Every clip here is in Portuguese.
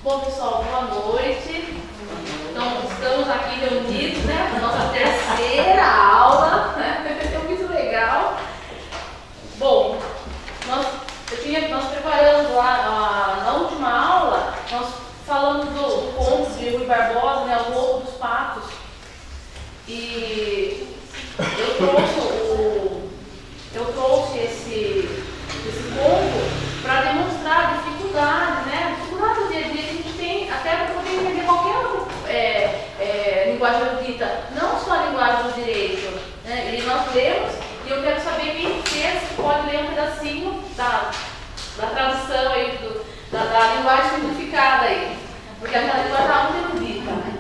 Bom, pessoal, boa noite. Então, estamos aqui reunidos, né, para a nossa terceira aula, né? Foi muito legal. Bom, nós preparamos lá, na última aula, nós falamos do conto de Rui Barbosa, né, O Lobo dos Patos. E eu trouxe esse conto para demonstrar a dificuldade, né? A dificuldade do dia a dia que a gente tem, até para poder entender qualquer outra linguagem erudita, não só a linguagem do direito, né? E nós lemos, e eu quero saber quem fez, pode ler um pedacinho da tradução aí, da linguagem simplificada aí, porque aquela linguagem está muito erudita, né?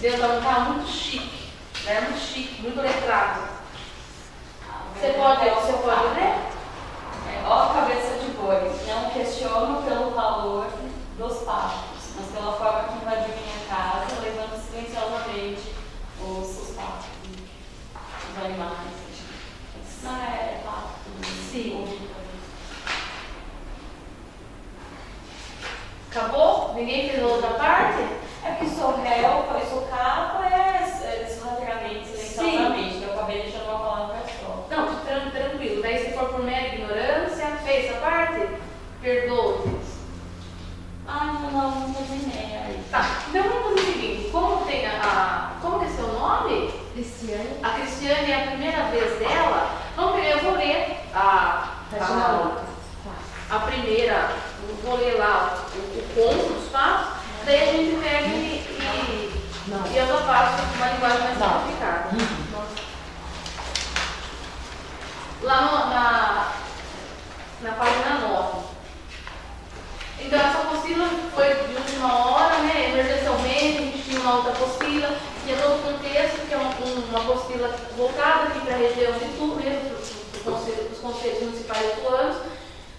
Deus está muito chique, né? Muito chique, muito letrado. Você pode ler? Ó, cabeça de boi, não questiono pelo valor dos patos, mas pela forma que invadiu minha casa, levando silenciosamente os patos, os animais. Não é pato? Sim. Acabou? Ninguém fez a outra parte? É porque sou réu, sou capa, sorrateiramente, silenciosamente. Eu acabei deixando uma palavra só. Não, tranquilo. Daí se for por mera ignorância, fez essa parte? Perdoe. Não terminei aí. Tá, então vamos fazer o seguinte, como que é seu nome? Cristiane. A Cristiane é a primeira vez dela, eu vou ler a primeira, vou ler lá o conto dos patos, daí a gente pega e eu faço uma linguagem mais simplificada. Lá na página 9. Então essa apostila foi de última hora, né? Emergencialmente, a gente tinha uma outra apostila, tinha todo o contexto, que é uma apostila voltada aqui para a região de Itu, mesmo para os conselhos municipais atuantes,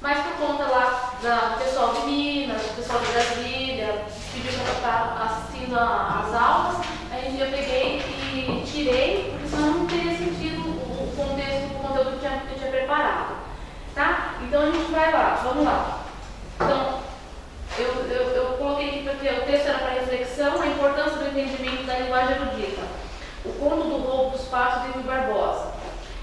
mas por conta lá do pessoal de Minas, do pessoal de Brasília, pediu para estar assistindo às aulas, aí eu peguei e tirei, porque senão não teria sentido o conteúdo que eu tinha preparado. Tá? Então a gente vai lá, vamos lá. Então, eu coloquei aqui porque o texto era para reflexão, a importância do entendimento da linguagem erudita. O conto do roubo dos patos de Rui Barbosa.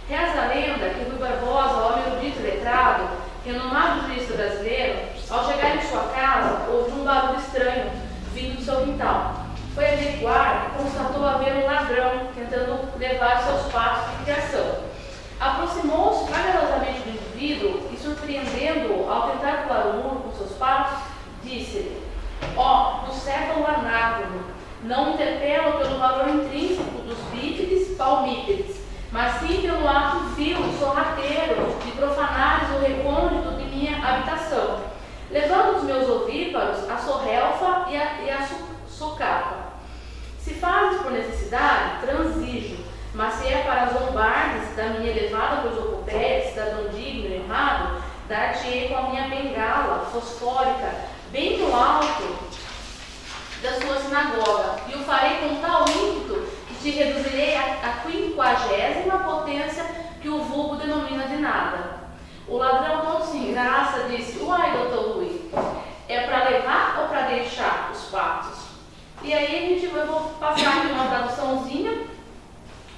Reza a lenda que Rui Barbosa, homem erudito e letrado, renomado jurista brasileiro, ao chegar em sua casa, ouviu um barulho estranho vindo do seu quintal. Foi averiguar e constatou haver um ladrão tentando levar seus patos de criação. Aproximou-se vagarosamente do indivíduo e, surpreendendo-o ao tentar pular o muro com seus patos, disse-lhe: do século anácrono, não interpelo pelo valor intrínseco dos bípedes palmípedes, mas sim pelo ato vil e sorrateiro de profanares o recôndito de minha habitação, levando os meus ovíparos a sorrelfa e a socapa. Se fazes por necessidade, transijo, mas se é para zombardes da minha elevada prosopopéia, cidadão digno e errado, dar-te-ei com a minha bengala fosfórica bem no alto da sua sinagoga, e o farei com tal ímpeto que te reduzirei à 50ª potência que o vulgo denomina de nada. O ladrão, todo sem graça, disse: uai, doutor Rui, é para levar ou para deixar os patos? E aí eu vou passar aqui uma traduçãozinha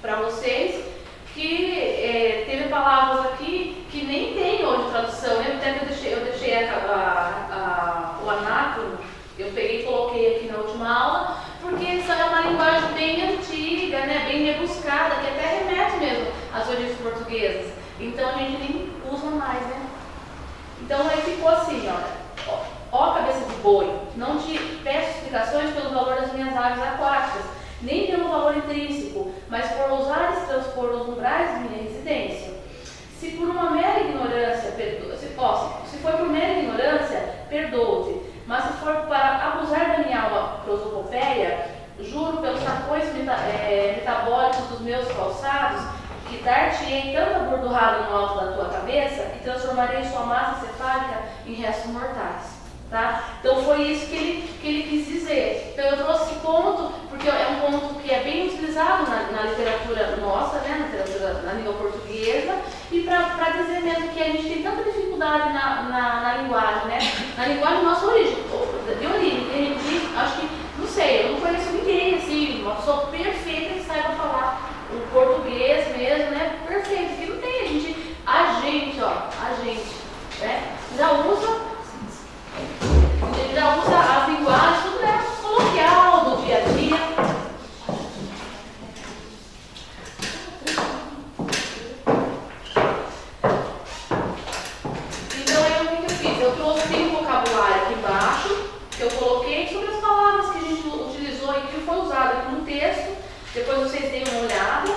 para vocês, que teve palavras aqui que nem tem hoje tradução. Lembra até que eu deixei o anátomo, eu peguei e coloquei aqui na última aula, porque isso é uma linguagem bem antiga, né, bem rebuscada, que até remete mesmo às origens portuguesas. Então a gente nem usa mais, né? Então aí ficou assim, ó cabeça de boi, não te peço explicações pelo valor das minhas aves aquáticas, nem pelo valor intrínseco, mas por ousares transpor os umbrais de minha residência. Se por uma mera ignorância, se for por mera ignorância, perdoe-te, mas se for para abusar da minha alma prosopopéia, juro pelos tacões metabólicos dos meus calçados, que dar-te-ei tanta bordurrada no alto da tua cabeça e transformarei sua massa cefálica em restos mortais. Tá? Então foi isso que ele quis dizer. Então eu trouxe esse conto porque é um conto que é bem utilizado na literatura nossa, né, na literatura na língua portuguesa, e para dizer mesmo que a gente tem tanta dificuldade na linguagem, né, na linguagem de nossa origem, de origem. acho que, não sei, eu não conheço ninguém, assim, uma pessoa perfeita que saiba falar o português mesmo, né? Perfeito, que não tem, a gente, né? Já usa as linguagens, tudo é coloquial do dia a dia. Então aí o que eu fiz? Eu trouxe um vocabulário aqui embaixo, que eu coloquei sobre as palavras que a gente utilizou e que foi usado aqui no texto. Depois vocês deem uma olhada,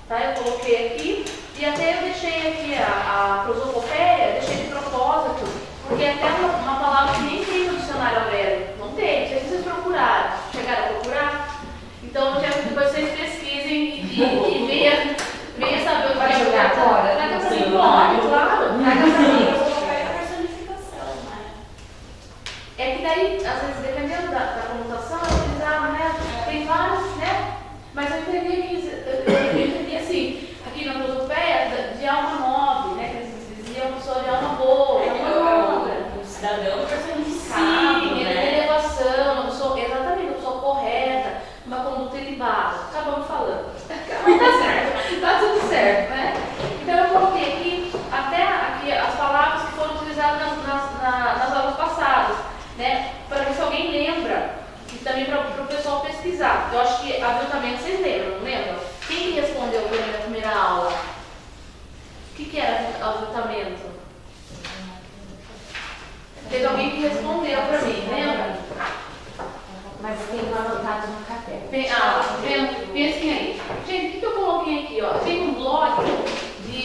tá? Eu coloquei aqui e até eu deixei aqui a prosopopeia, deixei de propósito, porque até uma palavra que nem tem no dicionário Aurélio, não tem, não sei se vocês procuraram, chegaram a procurar. Então eu quero que depois vocês pesquisem e venham saber o que vai jogar agora. Traga pra mim, pode, claro. Traga pra mim. É que daí, às vezes, dependendo da conotação, né? Tem vários, né? Mas eu entendi assim, aqui na prosopeia, de alma nobre, né? Que eles diziam uma pessoa de alma boa, um cidadão personificado, sim, né? Elevação, uma pessoa, exatamente, uma pessoa correta, uma conduta ilibada. Acabamos falando. Mas tá certo, tá tudo certo, né? Então eu coloquei aqui, até aqui, as palavras que foram utilizadas nas aulas passadas, né? Para ver se alguém lembra, e também para o pessoal pesquisar. Eu acho que aviltamento vocês lembram, não lembram? Quem respondeu na primeira aula? O que era aviltamento? Teve alguém que respondeu para mim, lembra? Mas tem anotado no caderno. Pensem aí. Gente, o que eu coloquei aqui? Ó? Tem um blog de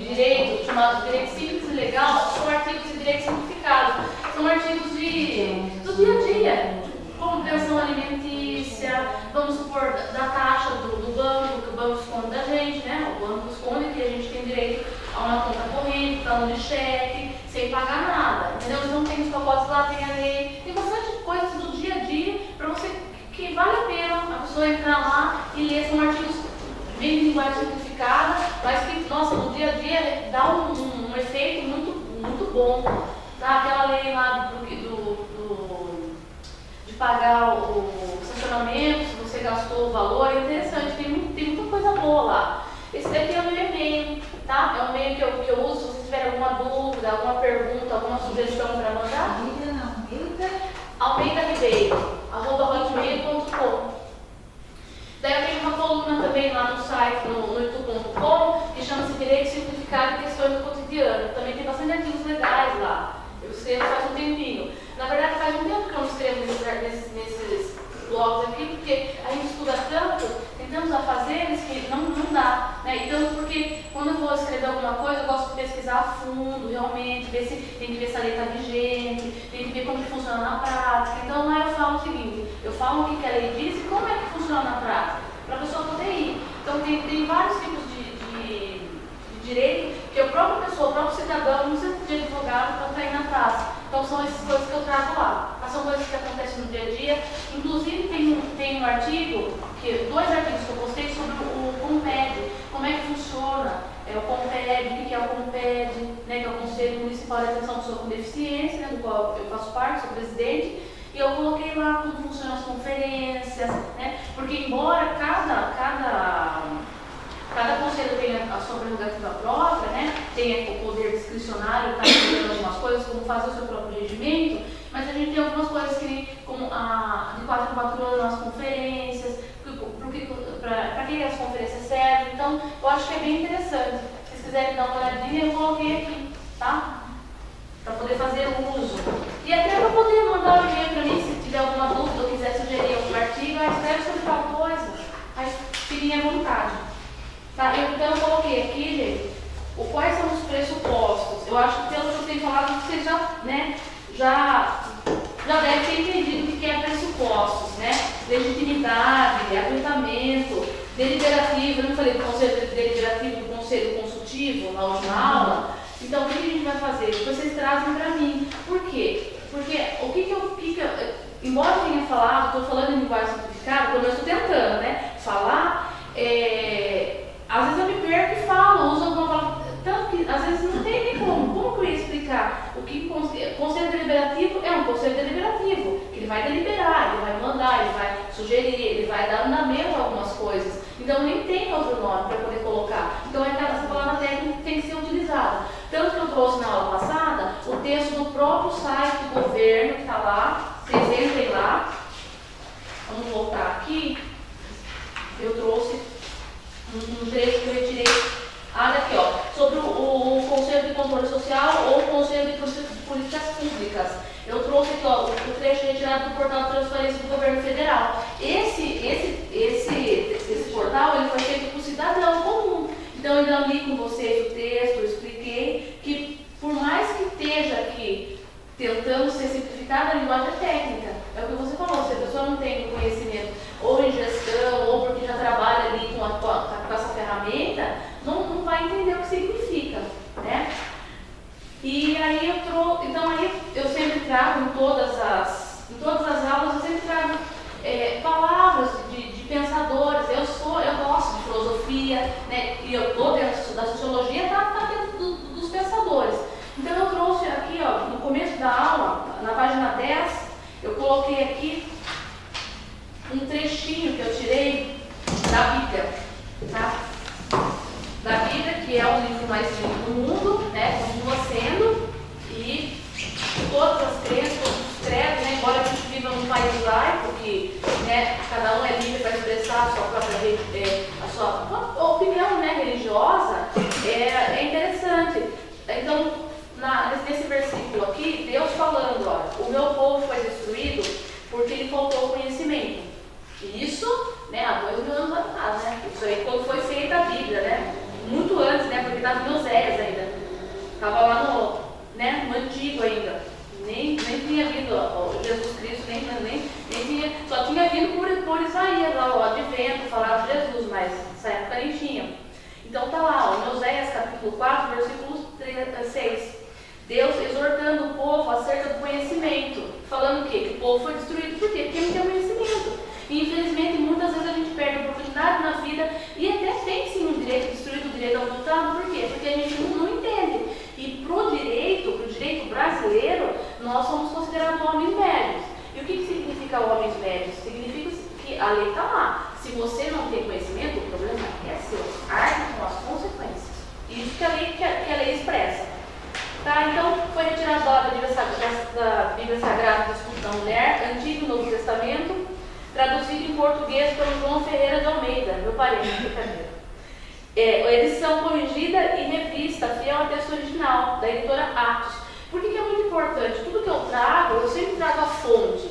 direito chamado Direito Simples e Legal, são artigos de direito simplificado. São artigos do dia a dia, como pensão alimentícia, vamos supor, da taxa do banco, que o banco esconde da gente, né? O banco esconde que a gente tem direito a uma conta corrente, talão de cheque, sem pagar nada. Entendeu? Então tem os pacotes lá, tem a lei, tem bastante coisas do dia a dia para você que vale a pena a pessoa entrar lá e ler. São artigos bem de linguagem simplificada, mas que, nossa, no dia a dia dá um efeito muito bom. Tá? Aquela lei lá de pagar o estacionamento, se você gastou o valor, é interessante, tem muita coisa boa lá. Esse daqui é o meu e-mail, tá? É um e-mail que eu uso, se vocês tiverem alguma dúvida, alguma pergunta, alguma sugestão para mandar. almeida.ribeiro@hotmail.com. Daí eu tenho uma coluna também lá no site, no youtube.com, que chama-se Direito Simplificado e Questões do Cotidiano. Também tem bastante artigos legais lá. Eu escrevo faz um tempinho. Na verdade, faz um tempo que eu não escrevo nesses blogs aqui, porque a gente estuda tanto, tentamos a fazer, que não dá. Né? Então, porque quando eu vou escrever alguma coisa, eu gosto de pesquisar a fundo, realmente, tem que ver se a lei está vigente, tem que ver como que funciona na prática. Então, lá eu falo o seguinte, eu falo o que a lei diz e como é que funciona na prática, para a pessoa poder ir. Então, tem vários tipos de direito que a própria pessoa, o próprio cidadão, não precisa de advogado para estar aí na praça. Então são essas coisas que eu trago lá. Mas são coisas que acontecem no dia a dia. Inclusive tem um artigo, dois artigos que eu postei sobre o COMPED, como é que funciona o COMPED, o que é o COMPED, né, que é o Conselho Municipal de Atenção à Pessoa com Deficiência, né, do qual eu faço parte, sou presidente. E eu coloquei lá como funcionam as conferências, né, porque embora cada conselho tem a sua prerrogativa própria, né? Tem o poder discricionário, está fazendo algumas coisas, como fazer o seu próprio regimento, mas a gente tem algumas coisas que, como de 4 em 4 anos, as conferências, para que as conferências servem. Então, eu acho que é bem interessante. Se vocês quiserem dar uma olhadinha, eu coloquei aqui, tá? Para poder fazer uso. E até para poder mandar um e-mail para mim, se tiver alguma dúvida ou quiser sugerir algum artigo, escreve sobre tal coisa, mas fiquem à vontade. Tá, então eu coloquei aqui, gente, quais são os pressupostos. Eu acho que pelo que eu tenho falado, vocês já devem ter entendido o que é pressupostos, né? Legitimidade, habilitamento, deliberativo, eu não falei do conselho deliberativo, do conselho consultivo na última aula. Então o que a gente vai fazer? Depois vocês trazem para mim. Por quê? Porque embora eu tenha falado, estou falando em linguagem simplificada, pelo menos estou tentando, né? Falar. Às vezes eu me perco e falo, uso alguma palavra, tanto que às vezes não tem nem como que eu ia explicar o que conselho deliberativo é um conselho deliberativo, que ele vai deliberar, ele vai ajudar, ele vai sugerir, ele vai dar andamento a algumas coisas. Então nem tem outro nome para poder colocar. Então essa palavra técnica tem que ser utilizada. Tanto que eu trouxe na aula passada o texto do próprio site do governo que está lá. Vocês entrem lá. Vamos voltar aqui. Eu trouxe um trecho que eu retirei. Olha aqui, ó, sobre o Conselho de Controle Social ou o Conselho de Políticas Públicas. Eu trouxe aqui, ó, o trecho retirado do portal de transparência do governo federal. Esse portal ele foi feito por cidadão comum. Então eu ainda li com vocês o texto, eu expliquei que por mais que esteja aqui tentando ser simplificada, a linguagem é técnica. É o que você falou, se a pessoa não tem conhecimento ou em gestão, ou porque já trabalha ali com essa ferramenta, não vai entender o que significa, né? E aí eu sempre trago em todas as aulas, eu sempre trago palavras de pensadores. Eu gosto de filosofia, né? E eu estou dentro da sociologia, está dentro dos pensadores. Então eu trouxe aqui, ó, no começo da aula, na página 10, eu coloquei aqui um trechinho que eu tirei da Bíblia, tá? Da Bíblia, que é o livro mais lido do mundo, né? Continua sendo, e todas as crenças, todos os credos, né? Embora a gente viva num país laico, que, né, cada um é livre para expressar a sua própria a sua opinião, né, religiosa, é interessante. Então, nesse versículo aqui, Deus falando, olha, o meu povo foi destruído porque lhe faltou conhecimento. Isso, né, há 2000 anos atrás, né? Isso aí quando foi feita a Bíblia, né? Muito antes, né? Porque estava em Oséias ainda. Estava lá no Antigo ainda. Nem tinha vindo Jesus Cristo, nem tinha, só tinha vindo por Isaías, lá, o advento, falar de Jesus, mas nessa época nem tinha. Então está lá, em Oséias capítulo 4, versículo 6. Deus exortando o povo acerca do conhecimento, falando o quê? Que o povo foi destruído por quê? Porque não tem conhecimento. E infelizmente muitas vezes a gente perde a oportunidade na vida e até tem sim um direito destruído, o direito ao ditado. Por quê? Porque a gente não entende. E pro direito brasileiro, nós somos considerados homens médios. E o que significa homens médios? Significa que a lei está lá. Se você não tem conhecimento, o problema é seu. Arque com as consequências. Isso que a lei expressa. Tá, então foi retirado da Bíblia Sagrada do Estudo da Mulher, Antigo e Novo Testamento, traduzido em português pelo João Ferreira de Almeida, meu parente, brincadeira. Edição corrigida e revista, fiel ao texto original, da editora Atos. Por que é muito importante? Tudo que eu trago, eu sempre trago a fonte,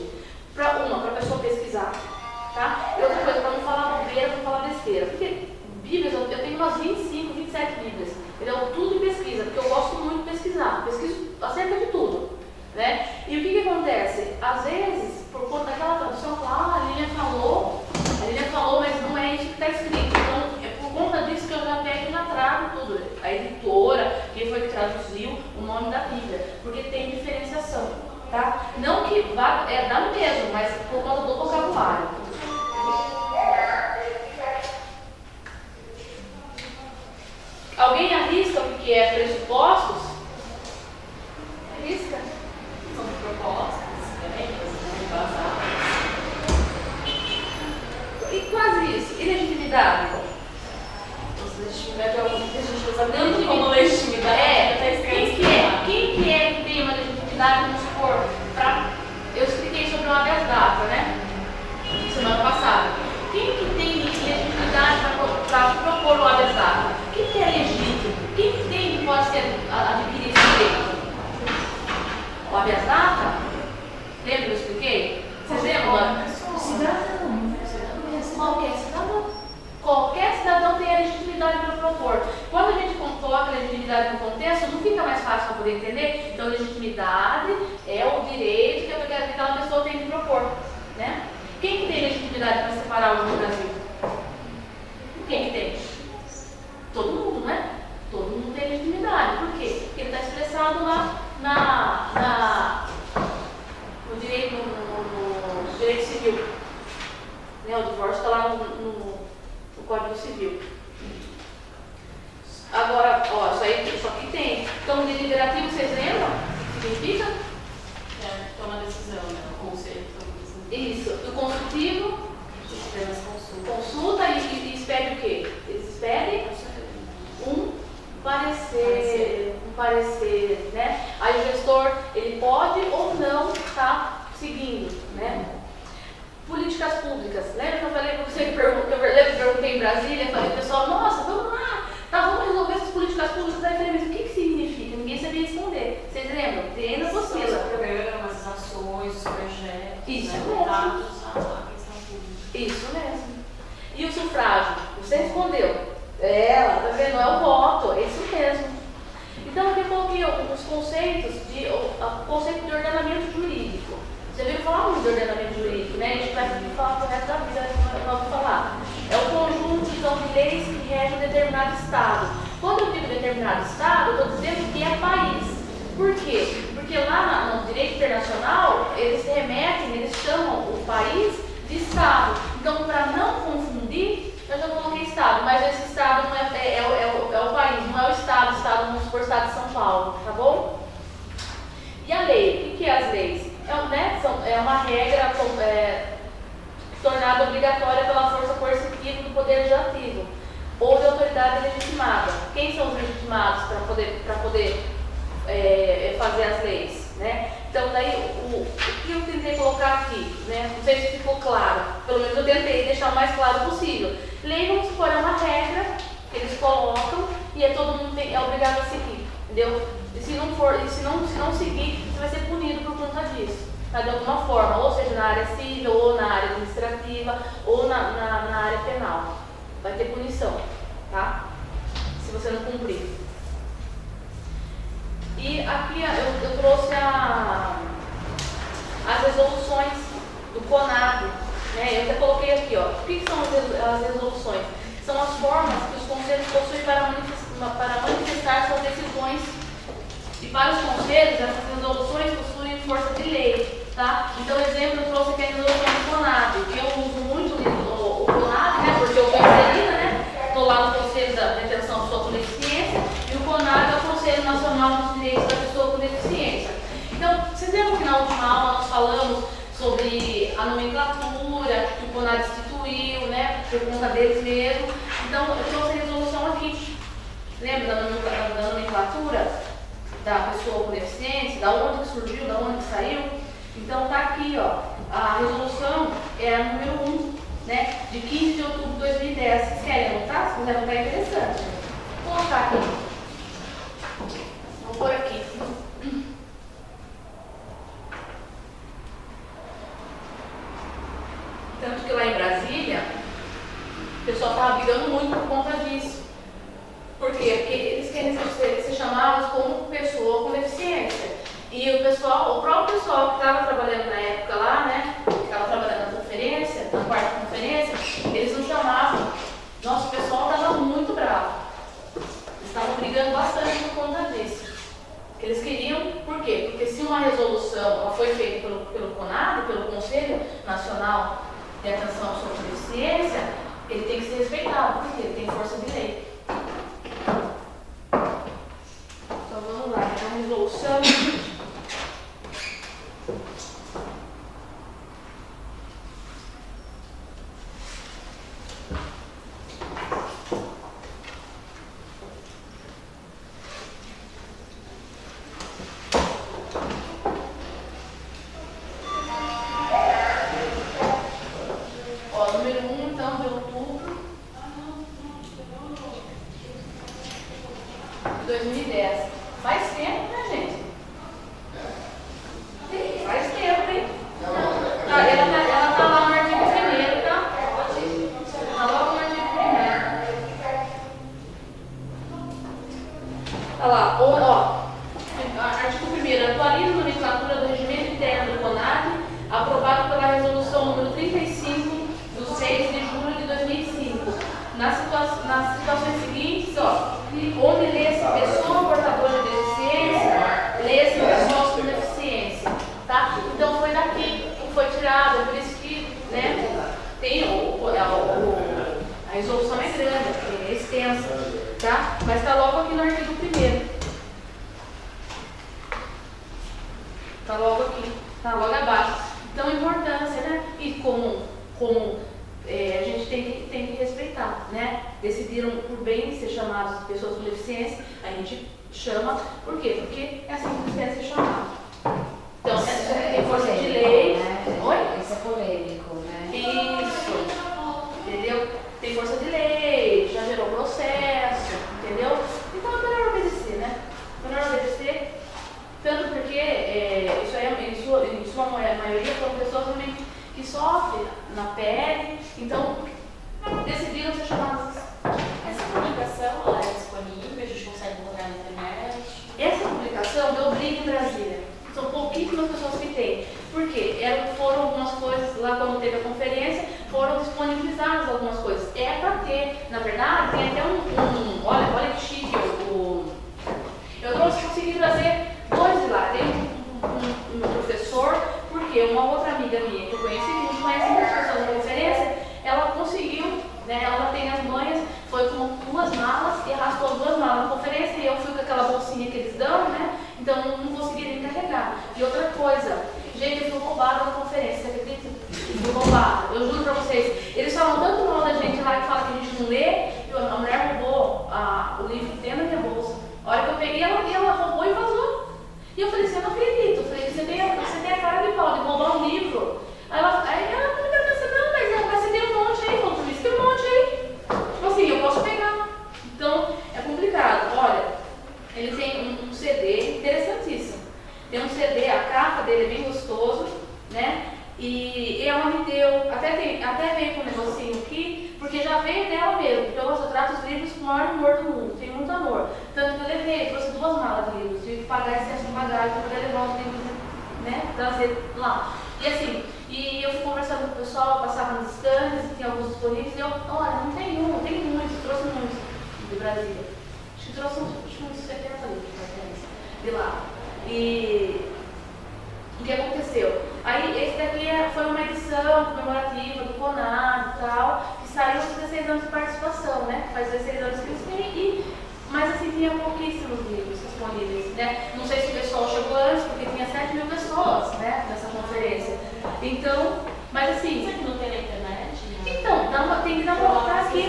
para a pessoa pesquisar. Tá? E outra coisa, para não falar bobeira, para não falar besteira. Porque Bíblias, eu tenho umas 25, 27 Bíblias. Então, tudo em pesquisa, porque eu gosto muito de pesquisar. Pesquiso acerca de tudo. Né? E o que acontece? Às vezes, por conta daquela tradução, a Lilian falou, mas não é isso que está escrito. Então, é por conta disso que eu já pego e já trago tudo. A editora, quem foi que traduziu o nome da Bíblia, porque tem diferenciação. Tá? Não que vá, dá no mesmo, mas por conta do vocabulário. Alguém arrisca o que é pressupostos? Arrisca? São propostas, embasadas. E quase isso. E legitimidade? Legitimidade é algo que a gente usa tanto como legitimidade. Quem que é que tem uma legitimidade, vamos supor, eu expliquei sobre o habeas data, né? Semana passada. Quem que tem legitimidade para propor o habeas data? Quem que é legítimo? Quem que tem que pode adquirir esse direito? O habeas data? Lembra que eu expliquei? Vocês lembram? Qualquer cidadão tem a legitimidade para propor. Quando a gente coloca a legitimidade no contexto, não fica mais fácil para poder entender? Então, legitimidade é o direito que aquela pessoa tem de propor. Né? Quem que tem legitimidade para separar o no Brasil? Quem que tem? Todo mundo, né? Todo mundo tem legitimidade. Por quê? Porque ele está expressado lá no direito, no direito civil. Né? O divórcio está lá no Código Civil. Agora, isso aqui tem. Então, o deliberativo, vocês lembram? O que significa? Toma decisão, né? O conselho toma decisão. Isso. O consultivo professor, ele pode ou não estar seguindo, né? Políticas públicas. Lembra que eu falei para você que eu perguntei em Brasília, eu falei, pessoal, nossa, vamos lá, tá, vamos resolver essas políticas públicas. Aí eu falei, mas o que significa? Ninguém sabia responder. Vocês lembram? Tem na apostila. Os programas, as ações, os projetos, Isso né? mesmo. Dados à questão pública. Isso mesmo. E o sufrágio? Você respondeu. Tá vendo? Não é o voto, é isso mesmo. Então aqui eu coloquei os conceitos o conceito de ordenamento jurídico. Você viu falar muito de ordenamento jurídico, né? A gente vai falar pro resto da vida, vamos falar. É o conjunto então, de leis que regem um determinado estado. Quando eu digo determinado estado, eu estou dizendo que é país. Por quê? Porque lá no direito internacional, eles remetem, eles chamam o país de estado. Então, para não confundir, eu já coloquei estado, mas esse estado não é o país, não é o estado, vamos supor, estado de São Paulo, tá bom? E a lei? O que é as leis? É uma regra tornada obrigatória pela força coercitiva do Poder Legislativo ou de autoridade legitimada. Quem são os legitimados para poder fazer as leis? Né? Então, daí, o que eu tentei colocar aqui, né? Não sei se ficou claro, pelo menos eu tentei deixar o mais claro possível. Lei, vamos supor, é uma regra que eles colocam e todo mundo é obrigado a seguir, entendeu? E se não seguir, você vai ser punido por conta disso, tá? De alguma forma, ou seja, na área civil, ou na área administrativa, ou na área penal. Vai ter punição, tá? Se você não cumprir. E aqui eu trouxe as resoluções do CONAB, né? Eu até coloquei aqui, ó. O que são as resoluções? São as formas que os conselhos possuem para manifestar suas decisões. E para os conselhos, essas resoluções possuem força de lei, tá? Então, exemplo, eu trouxe aqui a resolução do CONAB. Eu uso muito o CONAB, né? Porque eu sou inserida, né? Estou lá no Conselho da Detenção da Pessoa com Deficiência, e o CONAB é o Conselho Nacional dos Direitos da Pessoa com Deficiência. Então, vocês lembram que na última aula nós falamos sobre a nomenclatura que o CONAB instituiu, né? Por conta deles mesmo. Então, eu trouxe a resolução aqui. Lembra da nomenclatura da pessoa com deficiência, da onde que surgiu, da onde que saiu? Então tá aqui, ó, a resolução é a número 1, né, de 15 de outubro de 2010. Vocês querem anotar? Se quiser anotar, é interessante. Vou colocar aqui. Vou pôr aqui. Tanto que lá em Brasília, o pessoal estava brigando muito por conta disso. Por quê? Porque eles querem ser chamados como pessoa com deficiência. E o próprio pessoal que estava trabalhando na época lá, né, que estava trabalhando na conferência, na quarta conferência, eles não chamavam. Nosso pessoal estava muito bravo. Eles estavam brigando bastante por conta disso. Eles queriam, por quê? Porque se uma resolução ela foi feita pelo CONAB, pelo Conselho Nacional de Atenção à Pessoa com Deficiência, ele tem que ser respeitado, porque ele tem força de lei. Então vamos lá, a resolução. Número 1, então, de outubro de 2010. Faz tempo, né, gente? Faz tempo, hein? Ela tá lá no artigo 1º, tá? Tá logo no artigo 1º. Tá lá, artigo 1º. Atualiza a nomenclatura do regimento interno do CONAB, aprovado pela resolução número 35, de 6 de julho de 2005. Nas situações seguintes, onde lê-se pessoa portadora de deficiência, lê-se pessoas com deficiência, tá? Então foi daqui que foi tirado, por isso que, né, tem a resolução é grande, é extensa, tá? Mas está logo aqui no artigo 1º. Está logo aqui, está logo abaixo. Então, importância, né? E como a gente tem que respeitar, né? Decidiram por bem ser chamados de pessoas com deficiência, a gente chama. Por quê? Porque é assim que deve ser chamado. isso aí, em sua maioria, são pessoas realmente que sofrem na pele, então decidiram ser chamadas. Essa comunicação ela é disponível, a gente consegue encontrar na internet? Essa publicação deu briga em Brasília. São pouquíssimas pessoas que têm. Por quê? Foram algumas coisas, lá quando teve a conferência, foram disponibilizadas algumas coisas. É para ter, na verdade, tem até olha que chique, eu consegui trazer 2 de lá. Tem um professor, porque uma outra amiga minha que eu conheci, que a gente conhece muitas pessoas na conferência, ela conseguiu, né, ela tem as manhas, foi com 2 malas e arrastou 2 malas na conferência e eu fui com aquela bolsinha que eles dão, né? Então não consegui nem carregar. E outra coisa, gente, eu fui roubada na conferência, você acredita? Fui roubada, eu juro pra vocês. Eles falam tanto mal da gente lá que fala que a gente não lê, e a mulher roubou o livro dentro da minha bolsa. A hora que eu peguei, ela roubou e vazou. E eu falei assim, eu não acredito. Eu falei, você tem a cara de pau de roubar um livro. Aí ela me deu não, mas você tem um monte aí, falou pra mim, você tem um monte aí. Tipo assim, eu posso pegar. Então, é complicado. Olha, ele tem um CD interessantíssimo. Tem um CD, a capa dele é bem gostoso, né? E ela me deu, até veio com um negocinho aqui, porque já veio dela mesmo, porque eu trato os livros com o maior amor do mundo, tenho muito amor. Tanto que eu levei, trouxe 2 malas de livros, tive que pagar excesso de bagagem para poder levar os livros, né, trazer lá. E assim, eu fui conversando com o pessoal, passava nos stands, tinha alguns disponíveis, e eu, olha, não tem muitos, trouxe muitos de Brasília. Acho que trouxe uns 70 livros de lá. E o que aconteceu? Aí esse daqui foi uma edição comemorativa do CONAD e tal, que saiu aos 16 anos de participação, né? Faz 16 anos que eles têm, mas assim, tinha pouquíssimos livros disponíveis, né? Não sei se o pessoal chegou antes, porque tinha 7.000 pessoas, né, nessa conferência. Então, mas assim... Será que não tem na internet? Então, tem que dar uma olhada aqui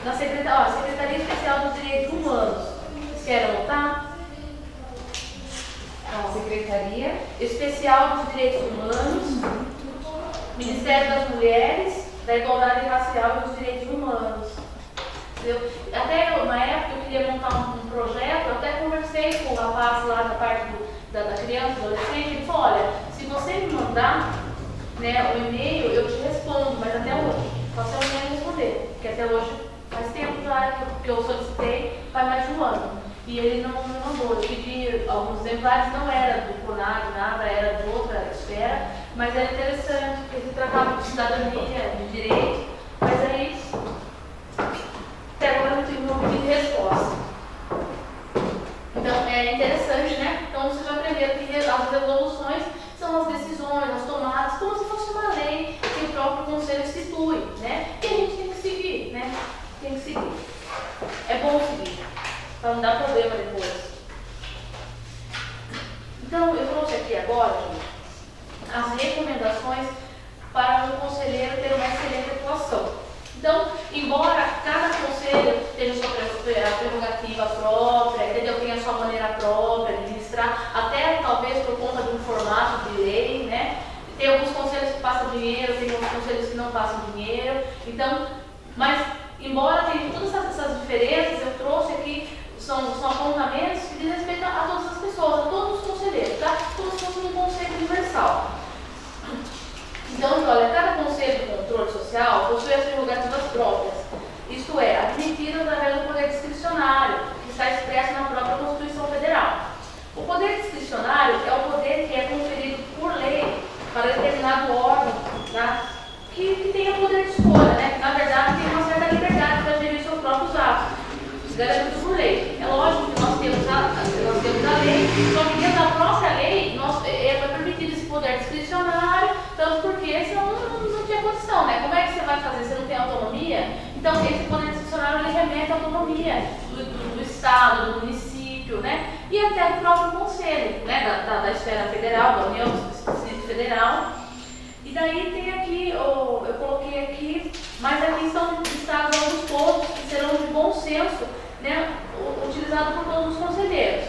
na Secretaria Especial dos Direitos Humanos. Vocês querem anotar? Secretaria Especial dos Direitos Humanos, Ministério das Mulheres, da Igualdade Racial e dos Direitos Humanos. Entendeu? Até na época eu queria montar um projeto, eu até conversei com o rapaz lá da parte da criança, do adolescente, ele falou, olha, se você me mandar, né, o e-mail, eu te respondo, mas até hoje, só se eu não me responder, porque até hoje faz tempo já que eu solicitei, faz mais de 1 ano. E ele não me mandou. Eu pedi alguns exemplares, não era do CONAD, nada, era de outra esfera, mas era interessante, porque se tratava de cidadania, de direito, mas aí até agora não tive um pedido de resposta. Então é interessante, né? Então vocês já aprenderam que as resoluções são as decisões, as tomadas, como se fosse uma lei que o próprio Conselho institui, né? E a gente tem que seguir, né? Tem que seguir. É bom seguir, para não dar problema depois. Então, eu trouxe aqui agora, gente, as recomendações para um conselheiro ter uma excelente atuação. Então, embora cada conselho tenha sua prerrogativa própria, entendeu? Tenha a sua maneira própria de administrar, até talvez por conta de um formato de lei, né? Tem alguns conselhos que passam dinheiro, tem alguns conselhos que não passam dinheiro. Então, mas, embora tenha todas essas diferenças, eu trouxe aqui são apontamentos que dizem respeito a todas as pessoas, a todos os conselheiros, tá? Como se fosse um conceito universal. Então, olha, cada conselho de controle social possui as prerrogativas próprias, isto é, admitidas através do poder discricionário, que está expresso na própria Constituição Federal. O poder discricionário é o poder que é conferido por lei para determinado órgão, tá? que tenha poder de escolha, né? Que na verdade tem uma certa liberdade para gerir seus próprios atos, garantido por lei. É lógico que nós temos a lei, só que dentro da própria lei foi permitido esse poder discricionário, tanto porque senão não tinha condição, né? Como é que você vai fazer? Você não tem autonomia? Então esse poder discricionário ele remete à autonomia do Estado, do município, né? E até do próprio Conselho, né? Da esfera federal, da União, do Distrito Federal. E daí tem aqui, eu coloquei aqui, mas aqui estão listados alguns pontos que serão de bom senso, né, utilizados por todos os conselheiros.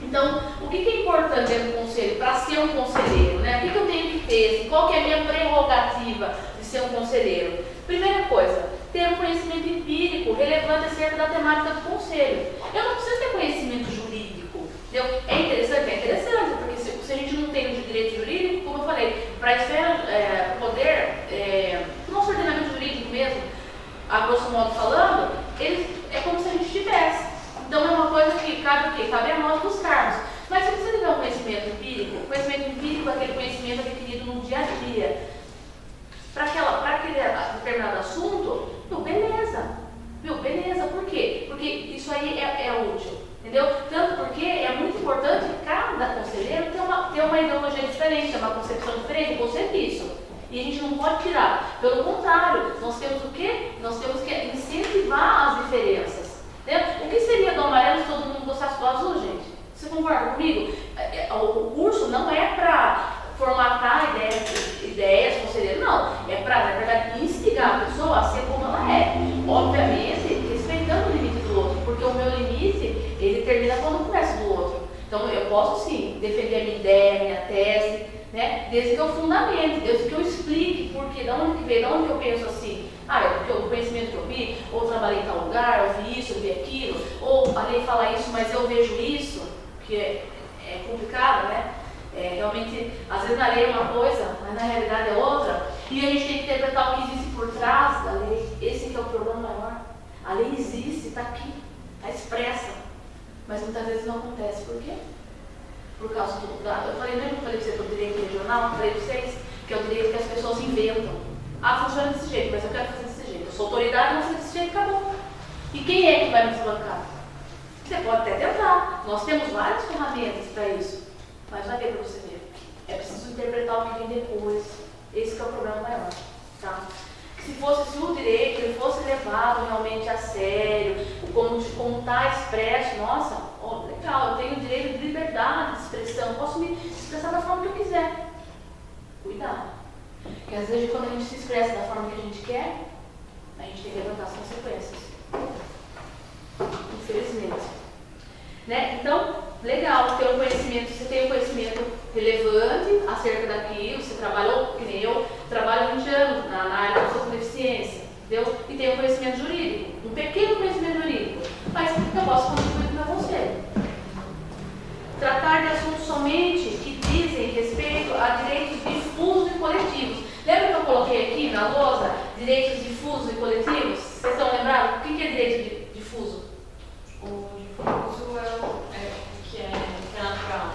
Então, o que é importante dentro do conselho para ser um conselheiro? Né? O que eu tenho que ter? Qual que é a minha prerrogativa de ser um conselheiro? Primeira coisa, ter um conhecimento empírico relevante acerca da temática do conselho. Eu não preciso ter conhecimento jurídico. Entendeu? É interessante com aquele conhecimento adquirido no dia a dia. Para aquele determinado assunto, beleza, por quê? Porque isso aí é útil, entendeu? Tanto porque é muito importante cada conselheiro ter uma ideologia diferente, uma concepção diferente, conceito isso. E a gente não pode tirar. Pelo contrário, nós temos o quê? Nós temos que incentivar as diferenças. Entendeu? O que seria do amarelo se todo mundo gostasse do azul, gente? Você concorda comigo? O curso não é para formatar ideias, conselheiro, não. É para, na verdade, instigar a pessoa a ser como ela é. Obviamente, respeitando o limite do outro, porque o meu limite, ele termina quando começa do outro. Então, eu posso, sim, defender a minha ideia, minha tese, né? Desde que eu fundamente, desde que eu explique por quê, de onde que veio, de onde que eu penso assim. É porque o conhecimento que eu vi, ou trabalhei em tal lugar, eu vi isso, eu vi aquilo, ou a lei fala isso, mas eu vejo isso, que é complicado, né? Realmente, às vezes na lei é uma coisa, mas na realidade é outra, e a gente tem que interpretar o que existe por trás da lei. Esse que é o problema maior. A lei existe, está aqui, está expressa, mas muitas vezes não acontece. Por quê? Por causa do dado. Eu falei, lembra que eu falei para você do direito regional? Eu falei para vocês que é o direito que as pessoas inventam. Funciona desse jeito, mas eu quero fazer desse jeito. Eu sou autoridade, não sei desse jeito, acabou. E quem é que vai me desbancar? Você pode até tentar. Nós temos várias ferramentas para isso. Mas vai ver para você ver. É preciso interpretar o que vem depois. Esse que é o problema maior. Tá? Se o direito ele fosse levado realmente a sério, como está expresso, nossa, legal, eu tenho o direito de liberdade de expressão, posso me expressar da forma que eu quiser. Cuidado. Porque às vezes quando a gente se expressa da forma que a gente quer, a gente tem que levantar as consequências. Infelizmente. Né? Então, legal ter um conhecimento, você tem um conhecimento relevante acerca daquilo, você trabalhou, que nem eu, trabalho 20 anos na área da pessoa com deficiência, entendeu? E tem um conhecimento jurídico, um pequeno conhecimento jurídico, mas eu posso contribuir com o meu conselho. Tratar de assuntos somente que dizem respeito a direitos difusos e coletivos. Lembra que eu coloquei aqui na lousa direitos difusos e coletivos? Vocês estão lembrados? O que é direito difuso? O difuso é o que é natural.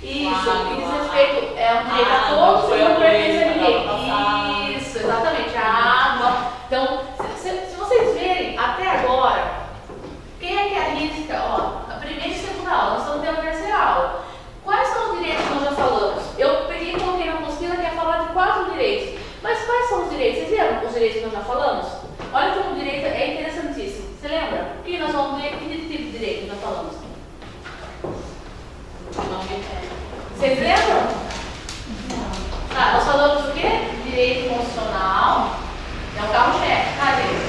Isso, que diz respeito, é um direito a todos e não pertence a ninguém. Isso, exatamente, a água. Então, se vocês verem, até agora, quem é que arrisca, a primeira e segunda aula, nós estamos tendo a terceira aula. Quais são os direitos que nós já falamos? Eu peguei e coloquei na apostila que é falar de 4 direitos. Mas quais são os direitos? Vocês viram os direitos que nós já falamos? Olha como o direito é interessantíssimo. Você lembra? O que nós vamos ver? Que tipo de direito nós falamos? Vocês lembram? Não. Tá, nós falamos o quê? Direito constitucional. É o carro-chefe, tá, gente?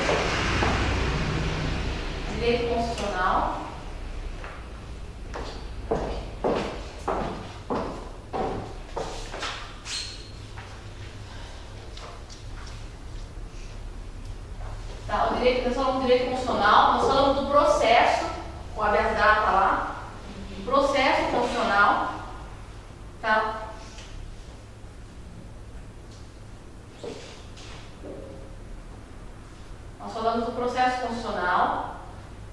Direito constitucional. Tá, nós falamos do direito constitucional, nós falamos do processo, o habeas data lá, processo constitucional, tá? Nós falamos do processo constitucional,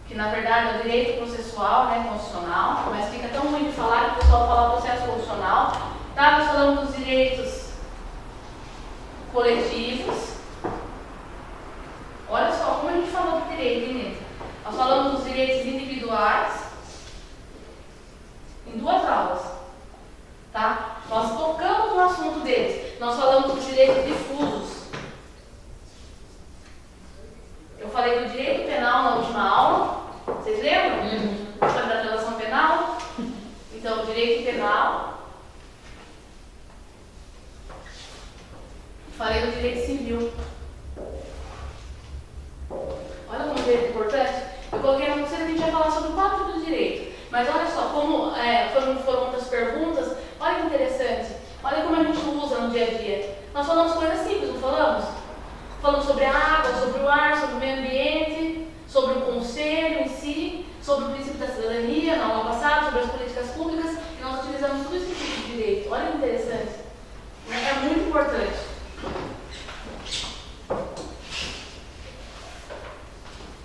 que na verdade é o direito processual, né, constitucional, mas fica tão ruim de falar que o pessoal fala processo constitucional, tá? Nós falamos dos direitos coletivos. Olha só como a gente falou do direito, menina. Nós falamos dos direitos individuais em 2 aulas, tá? Nós tocamos no assunto deles. Nós falamos dos direitos difusos. Eu falei do direito penal na última aula. Vocês lembram? Sobre a relação penal? Então, direito penal. Falei do direito civil. Olha como o direito é importante. Eu coloquei na pulseira que a gente vai falar sobre 4 tipos de direito. Mas olha só, como foram muitas perguntas, olha que interessante. Olha como a gente usa no dia a dia. Nós falamos coisas simples, não falamos? Falamos sobre a água, sobre o ar, sobre o meio ambiente, sobre o conselho em si, sobre o princípio da cidadania na aula passada, sobre as políticas públicas, e nós utilizamos tudo esse tipo de direito. Olha que interessante. É muito importante.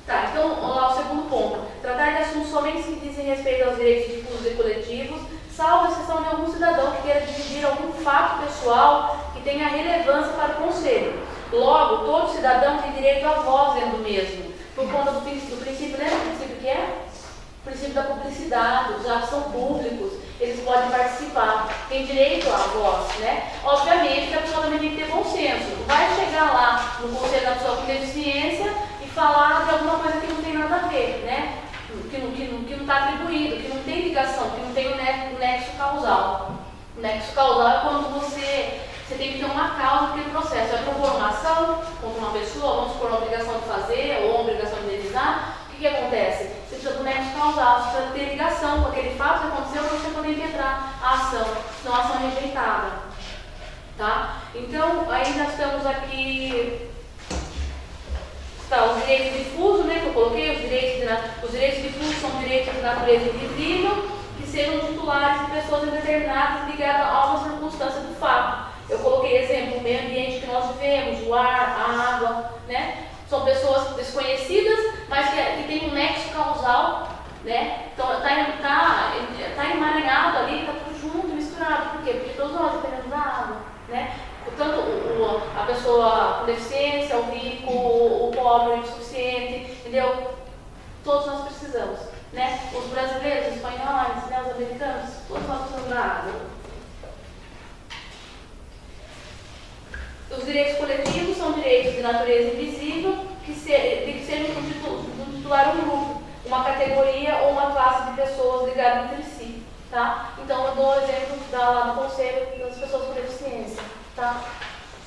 Tá, então, vamos lá, o segundo ponto. Tratar de assuntos somente que dizem respeito aos direitos difusos e coletivos, salvo a exceção de algum cidadão que queira dividir surgir algum fato pessoal que tenha relevância para o Conselho. Logo, todo cidadão tem direito à voz dentro do mesmo, por conta do princípio, lembra o princípio que é? O princípio da publicidade, os atos são públicos, eles podem participar, tem direito à voz, né? Obviamente que a pessoa também tem que ter bom senso, não vai chegar lá no Conselho da Pessoa com Deficiência e falar de alguma coisa que não tem nada a ver, né? Que não está atribuído, que não tem ligação, que não tem o nexo causal. O nexo causal é quando você tem que ter uma causa naquele processo. Vai propor uma ação contra uma pessoa, vamos supor uma obrigação de fazer ou uma obrigação de indenizar. O que acontece? Você precisa do nexo causal, você precisa ter ligação com aquele fato que aconteceu para você poder impetrar a ação, senão a ação é rejeitada. Tá? Então, aí nós temos aqui os direitos difusos, né, que eu coloquei, os direitos difusos são direitos de natureza invisível, que sejam titulares de pessoas indeterminadas ligadas a uma circunstância do fato. Eu coloquei exemplo, o meio ambiente que nós vivemos, o ar, a água, né? São pessoas desconhecidas, mas que têm um nexo causal, né? Então tá emaranhado ali, está tudo junto, misturado. Por quê? Porque todos nós dependemos da água, né? Tanto a pessoa com deficiência, o rico, o pobre, o insuficiente, entendeu? Todos nós precisamos, né? Os brasileiros, os espanhóis, né? Os americanos, todos nós precisamos da água. Os direitos coletivos são direitos de natureza invisível que sejam um titular um grupo, uma categoria ou uma classe de pessoas ligadas entre si, tá? Então eu dou o exemplo lá do Conselho das Pessoas com Deficiência, tá?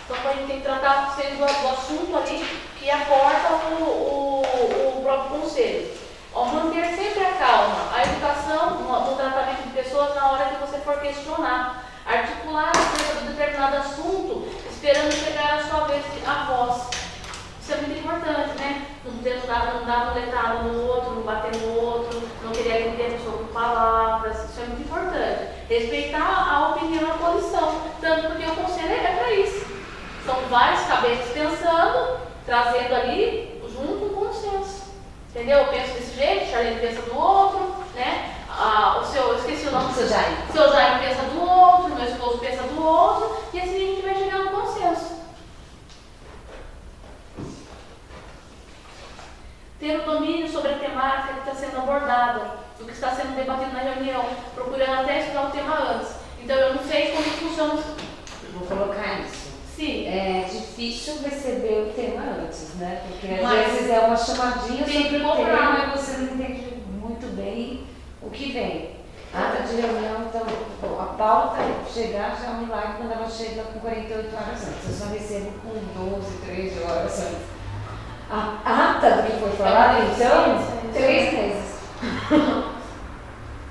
Então a gente tem que tratar do assunto ali que aporta o próprio Conselho. Manter sempre a calma, a educação no tratamento de pessoas na hora que você for questionar. Articular acerca de determinado assunto, esperando chegar a sua vez a voz. Isso é muito importante, né? Não dar boletada no outro, não bater no outro, não querer agredir a pessoa com palavras. Isso é muito importante. Respeitar a opinião e a posição. Tanto porque o conselho é para isso. São vários cabeças pensando, trazendo ali junto um consenso. Entendeu? Eu penso desse jeito, Charlene pensa do outro, né? Eu esqueci o nome do seu Jaime. Seu Jaime pensa do outro, meu esposo pensa do outro, e assim a gente vai chegar no consenso. Ter o domínio sobre a temática que está sendo abordada, do que está sendo debatido na reunião, procurando até estudar o tema antes. Então eu não sei como funciona. Vou colocar isso. Sim. É difícil receber o tema antes, né? Porque às vezes é uma chamadinha sobre o tema e você não entende muito bem o que vem. Ata de reunião, então, a pauta chegar já é um milagre quando ela chega com 48 horas antes. Eu só recebo com 12, 13 horas antes. A ata do que foi falado, então, 3 meses.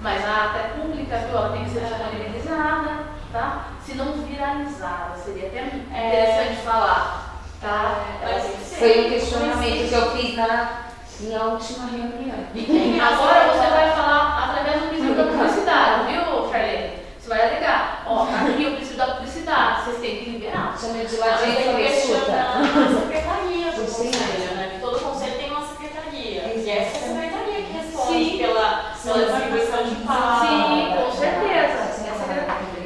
Mas a ata é pública, viu? Ela tem que ser disponibilizada, tá? Se não viralizada, seria até interessante falar, tá? Foi um questionamento que eu fiz na última reunião. Agora você vai falar através do princípio da publicidade, viu, Charlene? Você vai alegar, aqui o princípio da publicidade, vocês têm que liberar. Chamei de ladinho e falei, escuta. A secretaria do conselho, né? Todo conselho tem uma secretaria. E essa é a secretaria que responde pela distribuição de pauta. Sim, com certeza.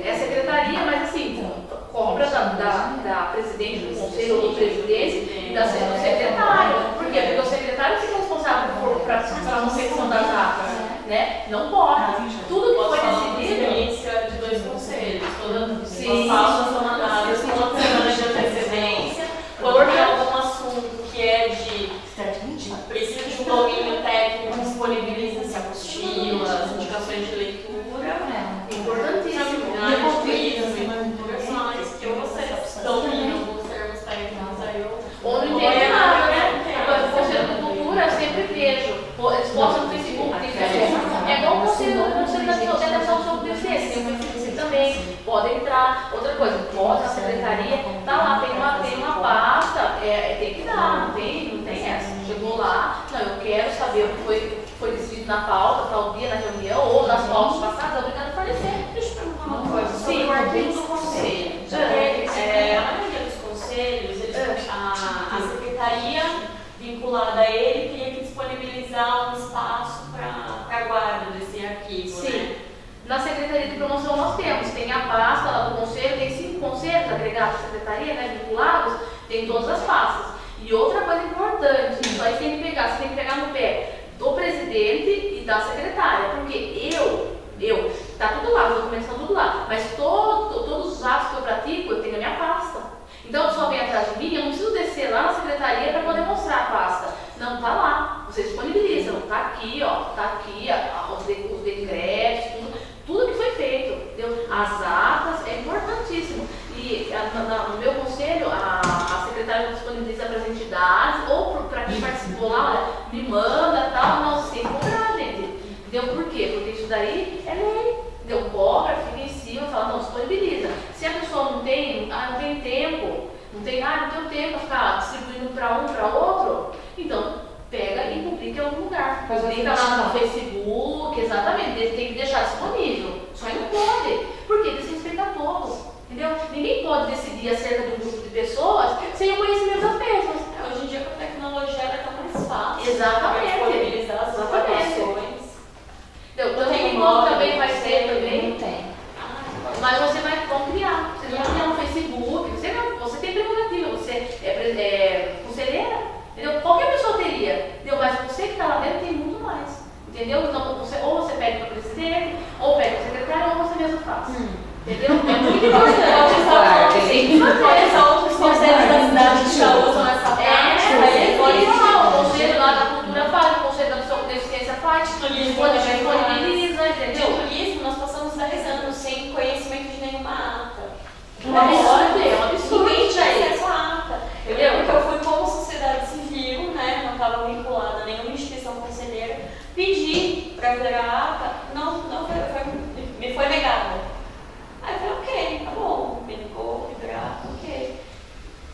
É a secretaria, mas assim, cobra da presidente do conselho ou do presidente e da secretário. Por quê? Porque o secretário fica responsável para a confecção das atas, né? Não pode. Tudo que foi decidido. Experiência de 2 conselhos. Todas Sim. as pautas são mandadas com uma semana de antecedência. Quando tem algum assunto que é precisa de um domínio técnico, disponibiliza-se apostilas, indicações de leitura. Importantíssimo. Que vocês dominam alguns termos técnicos aí. Ou não entende nada, né? O Conselho de Cultura eu sempre vejo. Eles postam no Facebook. É igual o Conselho da Ação sobre Deficiência. Tem o Facebook também. Pode entrar. Outra coisa, pode, a secretaria, tá lá, tem uma pasta, tem que dar, não tem essa. Chegou lá, não, eu quero saber o que foi decidido na pauta, tal dia, na reunião, ou nas pautas passadas, obrigado a fornecer. Deixa eu perguntar uma coisa. Sim, o artigo do conselho. A maioria dos conselhos, a secretaria vinculada a ele teria que disponibilizar um espaço para a guarda desse arquivo, sim. né? Na Secretaria de Promoção nós tem a pasta lá do Conselho ligados à secretaria, né, vinculados, tem todas as pastas. E outra coisa importante, isso aí você tem que pegar no pé do presidente e da secretária, porque tá tudo lá, os documentos estão tudo lá, mas todos os atos que eu pratico, eu tenho a minha pasta. Então, a pessoa vem atrás de mim, eu não preciso descer lá na secretaria para poder mostrar a pasta. Não, tá lá, você disponibiliza, tá aqui, os decretos, tudo que foi feito, entendeu? As atas, é importantíssimo. E no meu conselho, a secretária disponibiliza para as entidades, ou para quem participou lá, me manda, tal, não sei cobrar, gente. Entendeu? Por quê? Porque isso daí é lei. Entendeu? Cobra, fica em cima, fala, não, disponibiliza. Se a pessoa não tem tempo, não tenho tempo para ficar distribuindo para um, para outro, então pega e publica em algum lugar. Publica lá no Facebook, exatamente, tem que deixar disponível. Só aí não pode, porque desrespeita a todos. Entendeu? Ninguém pode decidir acerca de um grupo de pessoas sem o conhecimento das mesmas. Hoje em dia, com a tecnologia, ela tá mais fácil. Exatamente. Disponibilizar as informações. Então, tem como também vai ser também. Não tem. Mas você vai criar. Você vai criar no Facebook. Você tem prerrogativa, você é conselheira. Entendeu? Qualquer pessoa teria. Entendeu? Mas você que está lá dentro tem muito mais. Entendeu? Então, ou você pede para o presidente, ou pede para o secretário, ou você mesmo faz. Entendeu? É muito importante. Quais são outros conselhos da cidade que já usam essa prática? O conselho lá da cultura faz, o conselho da deficiência faz, disponibiliza, entendeu? No turismo, nós passamos 10 anos sem conhecimento de nenhuma ata. É um absurdo. Ninguém tinha acesso à ata. Eu lembro que eu fui como sociedade civil, né? Não estava vinculada a nenhuma instituição conselheira, pedi para ver a ata, me foi negada. Aí eu falei, ok, tá bom, me ligou, vibrado, ok.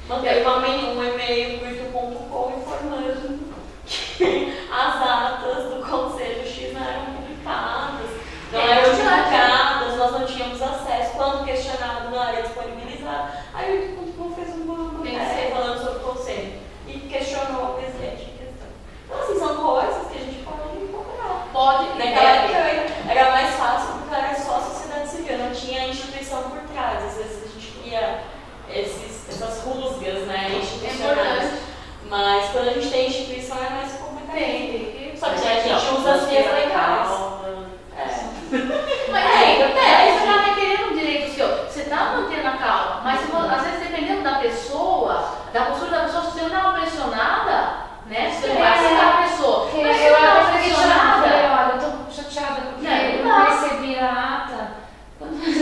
Mandei um e-mail pro itu.com informando que as atas do Conselho X não eram publicadas, não eram divulgadas, nós não tínhamos acesso. Quando questionado, não era disponibilizado. Aí o itu.com fez uma matéria falando sobre o Conselho e questionou o presidente em questão. Então, assim, são coisas que a gente pode procurar. Naquela época era mais fácil porque era só a sociedade civil, não tinha instituição por trás. Às vezes a gente cria essas rusgas, né, institucionais. Mas quando a gente tem instituição é mais complicado. Só que a gente usa as vias legais. Mas você está requerendo um direito seu. Você está mantendo a calma, mas às vezes dependendo da pessoa, da postura da pessoa, se você não é uma pressionada, né? Você não vai aceitar a pessoa. Mas se Eu não é fiquei pressionada. olha, eu tô chateada porque eu não recebi a ata.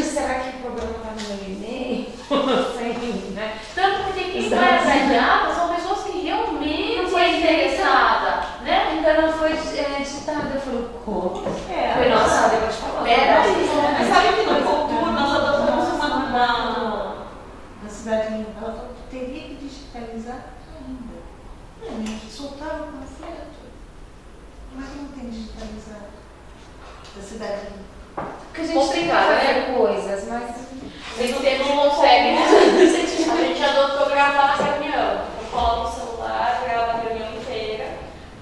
Será que o problema está no meu e-mail? Né? Tanto que quem vai atrás de ata são pessoas que realmente são interessadas, né? Ainda não foi digitada. Eu falei, como? Foi nossa, eu vou te falar. Mas sabe que no futuro nós adotamos na cidade de ela falou que teria que digitalizar ainda. A gente soltava o panfleto. Mas não tem digitalizado da cidade de Porque a gente tem que fazer coisas, mas Você não consegue, né? A gente adotou gravar a reunião. Eu coloco o celular, gravo a reunião inteira.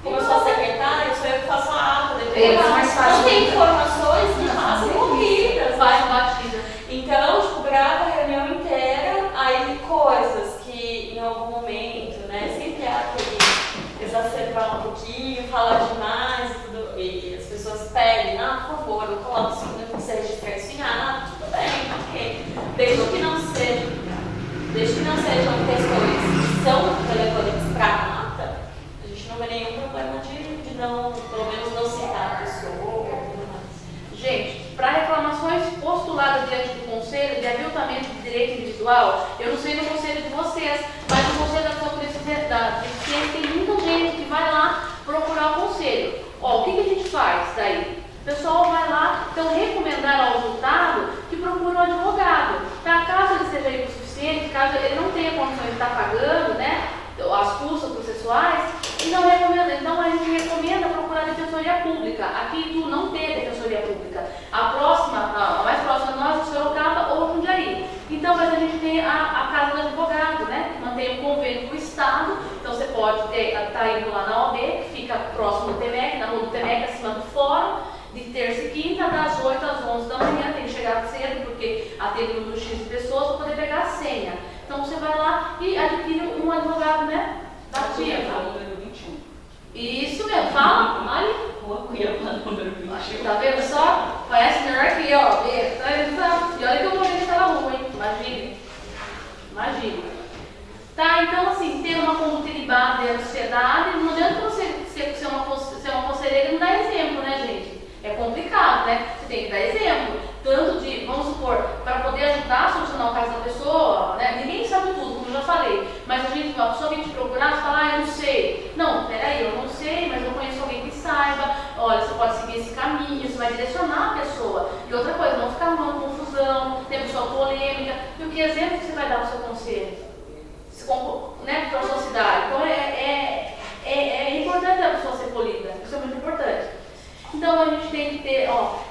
Como eu sou a secretária, sou eu que faço a ata depois. mais fácil. Não tem informações que passam corridas. Faz batida. Então, tipo, grava a reunião inteira, aí coisas que em algum momento, né, sempre há aquele exacerbar um pouquinho, falar demais e tudo, e as pessoas pedem, por favor, eu coloco isso que você registrar isso em ata, tudo bem, ok. Desde que não sejam questões que são relevantes para a ata, a gente não vê nenhum problema de não, pelo menos não citar a pessoa ou tudo mais. Gente, para reclamações postuladas diante do Conselho de aviltamento de direito individual, eu não sei no Conselho de vocês, mas no Conselho da Deficiência tem muita gente que vai lá procurar o Conselho. O que a gente faz daí? O pessoal vai lá, então recomendar ao resultado que procure um advogado. Tá? Caso ele seja hipossuficiente, caso ele não tenha condições de estar pagando, né, as custas processuais, então a gente recomenda procurar a Defensoria Pública. Aqui tu não tem Defensoria Pública. A mais próxima de nós é Sorocaba ou Jundiaí. Então, mas a gente tem a Casa do Advogado, né, que mantém um convênio com o Estado. Então você pode estar indo lá na OAB, que fica próximo do TEMEC, na rua do TEMEC, acima do fórum, de terça e quinta, das 8 às 11 da manhã. Tem que chegar cedo, porque atende um número X de pessoas para poder pegar a senha. Então você vai lá e adquire um advogado, né? Da ativa. Número 21. Isso mesmo, fala, olha. Rua Cuiabá, número 21. Tá vendo só? Conhece melhor que eu, ó. Tá vendo? E olha que eu vou ver naquela rua, hein? Imagine. Imagine. Tá, então assim, ter uma conduta ilibada dentro da sociedade, não adianta você ser uma conselheira e não dar exemplo, né, gente? É complicado, né? Você tem que dar exemplo. Tanto de, vamos supor, para poder ajudar a solucionar o caso da pessoa, né? Ninguém sabe tudo, como eu já falei. Mas a pessoa vem te procurar, você fala, eu não sei. Não, peraí, eu não sei, mas eu conheço alguém que saiba. Olha, você pode seguir esse caminho, você vai direcionar a pessoa. E outra coisa, não ficar arrumando confusão, ter pessoa polêmica. E o que exemplo que você vai dar para o seu conselho? Né, para a sociedade. Então é importante a pessoa ser polida, isso é muito importante. Então a gente tem que ter,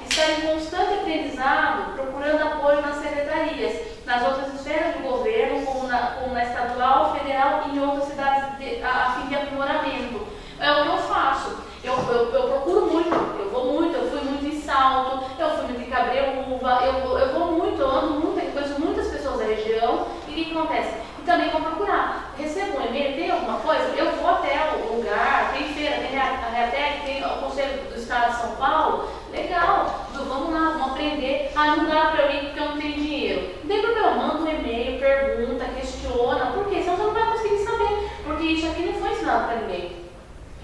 estar em constante aprendizado, procurando apoio nas secretarias, nas outras esferas do governo, como na estadual, federal e em outras cidades a fim de aprimoramento. É o que eu faço. Eu procuro muito, eu vou muito, eu fui muito em Salto, eu fui muito em Cabreúva, eu vou muito, eu ando muito, eu conheço muitas pessoas da região. E o que acontece? E também vou procurar. Recebo um e-mail, tem alguma coisa? Eu vou até o lugar, tem feira, tem a Reatec, tem o Conselho do Estado de São Paulo. Legal, vamos lá, vamos aprender. Ah, não dá para eu ir porque eu não tenho dinheiro. Não tem problema, manda um e-mail, pergunta, questiona. Por quê? Senão você não vai conseguir saber. Porque isso aqui não foi ensinado para ninguém.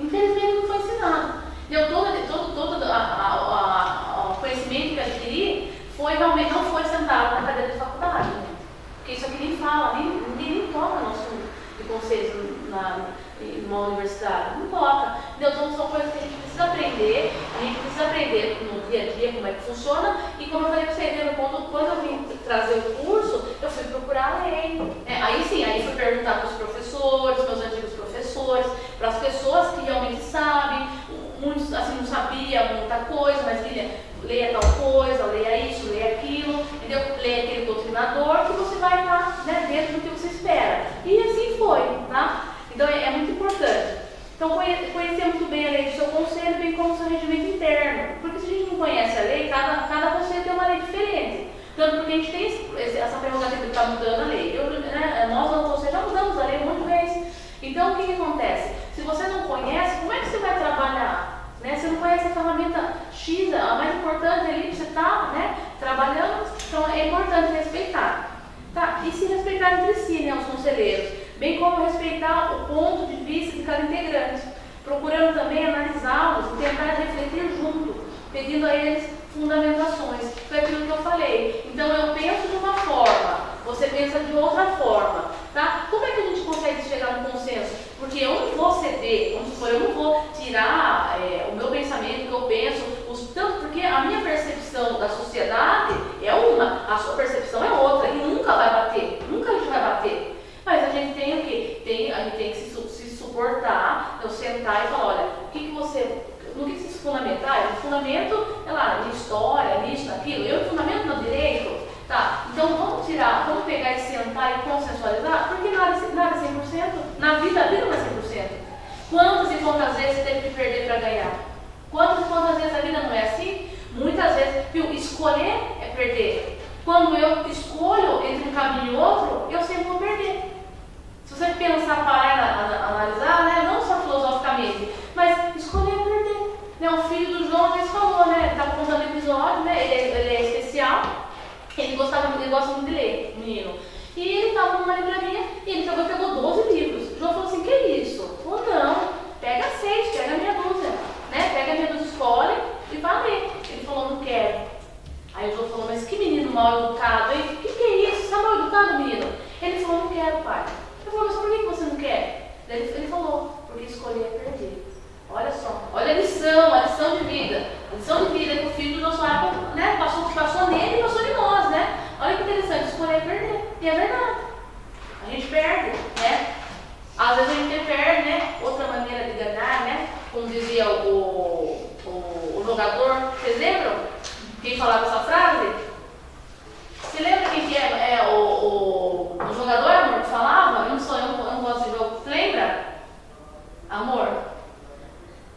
Infelizmente não foi ensinado. Todo o conhecimento que eu adquiri realmente não foi sentado na cadeira de faculdade. Né? Porque isso aqui nem fala, ninguém nem toca no assunto de conselhos numa universidade. Não toca. Então são coisas que a gente precisa aprender no dia a dia como é que funciona. E como eu falei para vocês, quando eu vim trazer o curso, eu fui procurar a lei. Aí sim, aí fui perguntar para os professores, meus antigos professores, para as pessoas que realmente sabem. Muitos assim não sabiam muita coisa, mas leia tal coisa, leia isso, leia aquilo, entendeu? Leia aquele doutrinador que você vai estar, né, dentro do que você espera. E assim foi, tá? Então é muito importante. Então conhecer muito bem a lei do seu conselho, bem como o seu regimento interno. Porque se a gente não conhece a lei, cada conselho tem uma lei diferente. Tanto porque a gente tem essa prerrogativa de estar mudando a lei. Nós no conselho já mudamos a lei um monte de vezes. Então o que acontece? Se você não conhece, como é que você vai trabalhar? Né? Você não conhece a ferramenta X, a mais importante ali que você está, né, trabalhando, então é importante respeitar. Tá? E se respeitar entre si, né, os conselheiros, bem como respeitar o ponto de vista de cada integrante, procurando também analisá-los e tentar refletir junto, pedindo a eles fundamentações. Foi aquilo que eu falei. Então eu penso de uma forma, você pensa de outra forma. Tá? Como é que a gente consegue chegar no consenso? Porque eu não vou ceder, vamos supor, eu não vou tirar o meu pensamento, o que eu penso, tanto porque a minha percepção da sociedade é uma, a sua percepção é outra, e nunca vai bater, nunca a gente vai bater. Mas a gente tem o quê? A gente tem que se suportar, então sentar e falar, olha, no que se fundamentar? O fundamento é lá, na história, nisso, naquilo, eu fundamento no direito. Tá, então vamos pegar e sentar e consensualizar, porque nada é 100%, na vida a vida não é 100%. Quantas e quantas vezes você teve que perder para ganhar? Quantas e quantas vezes a vida não é assim? Muitas vezes, viu, escolher é perder. Quando eu escolho entre um caminho e outro, eu sempre vou perder. Se você pensar, parar, analisar, né, não só filosoficamente, mas escolher é perder. Né, o filho do João já falou, né, ele estava contando episódio, né, ele é especial. Ele gosta muito de ler, o menino. E ele estava numa livraria e ele pegou 12 livros. O João falou assim, que isso? Falou, não, pega 6, pega meia dúzia. Né? Pega meia dúzia, escolhe e vai ler. Ele falou, não quero. Aí o João falou, mas que menino mal educado, hein? O que é isso? Você está mal educado, menino? Ele falou, não quero, pai. Ele falou, mas por que você não quer? Ele falou, porque escolher é perder. Olha só, olha a lição de vida. A lição de vida que o filho do nosso lar, né, passou nele e passou de nós, né? Olha que interessante, escolher é perder. E é verdade. A gente perde, né? Às vezes a gente perde, né? Outra maneira de ganhar, né? Como dizia o jogador, vocês lembram? Quem falava essa frase? Você lembra quem que é o jogador, amor, que falava? Eu não gosto de jogo. Você lembra? Amor?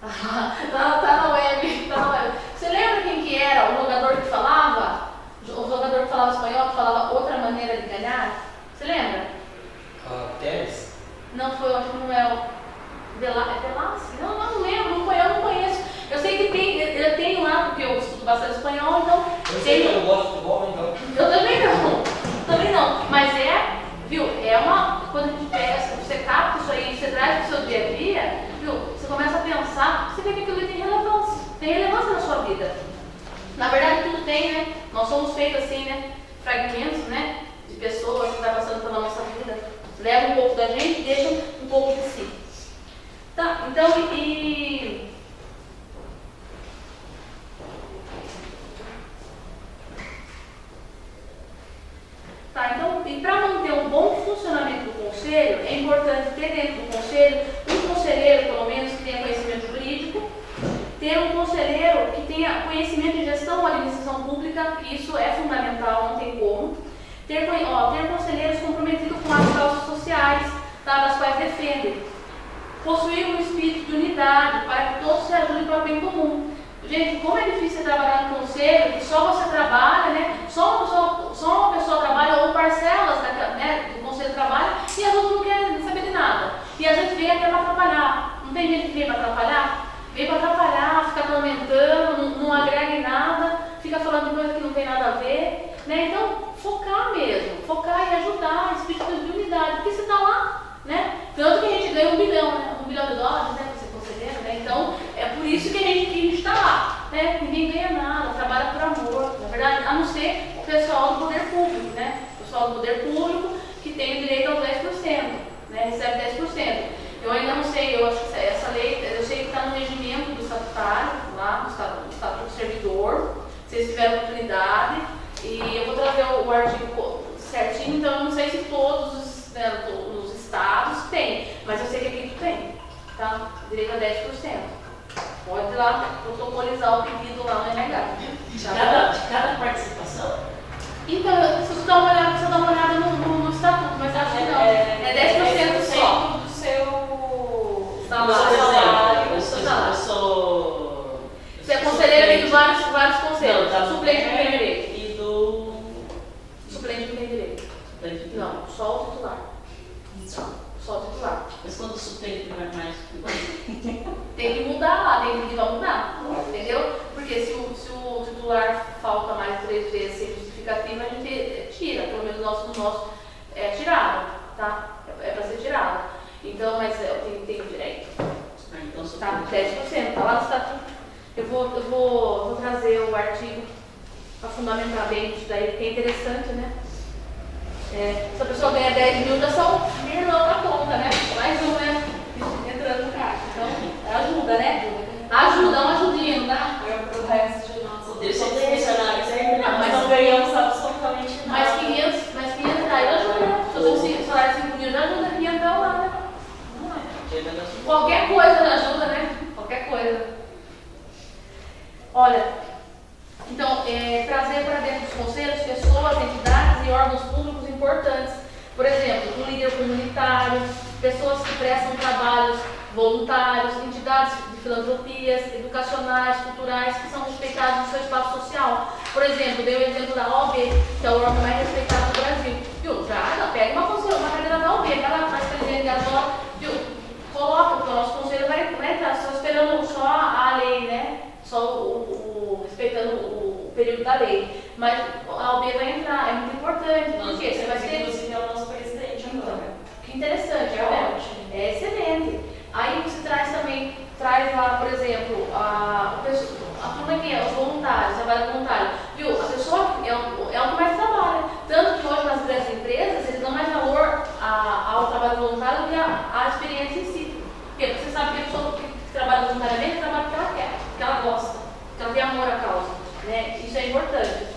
Tá na web. Você lembra quem que era o jogador que falava? O jogador que falava espanhol, que falava outra maneira de ganhar? Você lembra? Velasquez? Não lembro, eu não conheço. Eu sei que eu tenho lá, porque eu estudo bastante espanhol, então. Eu sei que eu não gosto de futebol, então. Eu também não. Mas viu, quando a gente pega, você capta isso aí, você traz para o seu dia a dia, viu, você começa a pensar, você vê que aquilo tem relevância na sua vida. Na verdade, tudo tem, né? Nós somos feitos assim, né? Fragmentos, né? De pessoas que vai passando pela nossa vida. Leva um pouco da gente e deixa um pouco de si. Tá, então, e para manter um bom funcionamento do conselho, é importante ter dentro do conselho um conselheiro, pelo menos, que tenha conhecimento jurídico, ter um conselheiro que tenha conhecimento de gestão ou administração pública, que isso é fundamental, não tem como. Ter conselheiros comprometidos com as causas sociais, tá, das quais defendem. Possuir um espírito de unidade, para que todos se ajudem para o bem comum. Gente, como é difícil trabalhar no conselho, que só você trabalha, né? Só uma pessoa trabalha, ou parcelas do conselho trabalha, e as outras não querem saber de nada. E às vezes vem até para atrapalhar. Não tem gente que vem para atrapalhar? Vem para atrapalhar, fica atormentando, não agrega em nada, fica falando de coisa que não tem nada a ver. Né? Então, focar e ajudar, espírito de unidade, porque você está lá, né? Tanto que a gente ganha $1 bilhão, né? $1 bilhão, né? Para ser conselheiro, né? Então, é por isso que a gente está lá, né? Ninguém ganha nada, trabalha por amor, na verdade, a não ser o pessoal do poder público, né? O pessoal do poder público que tem o direito aos 10%, né? Recebe 10%. Eu ainda não sei, eu acho que essa lei, eu sei que está no regimento do estatutário, lá, do Estatuto do Servidor, vocês tiveram oportunidade, e eu vou trazer o artigo certinho, então eu não sei se todos os estados têm, mas eu sei que aqui tem, tá? Direito a 10%. Pode ir lá protocolizar o pedido lá no RH. De cada participação? Então, você dá uma olhada no estatuto, mas acho que não. É 10% só. Do seu salário. Você é conselheiro de vários conselhos. Suplente não tem direito. E do... Suplente não tem direito. Não, só o titular. Só o titular. Mas quando o suplente não é mais... Tem que mudar lá, tem que mudar. Entendeu? Porque se o titular falta mais de 3 vezes sem justificativa, a gente tira. Pelo menos no nosso é tirado, tá? É para ser tirado. Então, mas eu tenho direito. Então, Tá, 10%, tá lá no estatuto. Eu vou trazer o artigo para fundamentar bem isso daí, porque é interessante, né? Se a pessoa ganha 10 mil, já são $1.000 na conta, né? Mais um, né? Entrando no caixa. Então, ajuda, né? Ajuda, uma ajudinha, não dá? Pro resto de nós. Deixa de funcionários aí, Mas não ganhamos absolutamente nada. Mais 500 reais ajuda. Se eu tenho um salário de 5 mil, já ajuda 500 lá, né? Qualquer coisa ajuda, né? Qualquer coisa. Olha, então, trazer para dentro dos conselhos pessoas, entidades e órgãos públicos importantes. Por exemplo, um líder comunitário, pessoas que prestam trabalhos voluntários, entidades de filantropias, educacionais, culturais, que são respeitados no seu espaço social. Por exemplo, dei o exemplo da OAB, que é o órgão mais respeitado do Brasil. Viu? Já pega uma cadeira da OAB, vai lá, faz presidente dela, viu? Coloca, porque o nosso conselho vai entrar, só esperando só a lei, né? Só respeitando o período da lei. Mas a OAB vai entrar, é muito importante, porque você vai ter... Inclusive é o nosso presidente agora. Que interessante, tá vendo? É excelente. Aí você traz lá, por exemplo, a turma que é os voluntários, trabalho voluntário. Viu? A pessoa é o que mais trabalha. Tanto que hoje nas grandes empresas, eles dão mais valor ao trabalho voluntário do que à experiência em si. Porque você sabe que a pessoa que trabalha voluntariamente trabalha porque ela quer, porque ela gosta, porque ela tem amor à causa. Né? Isso é importante.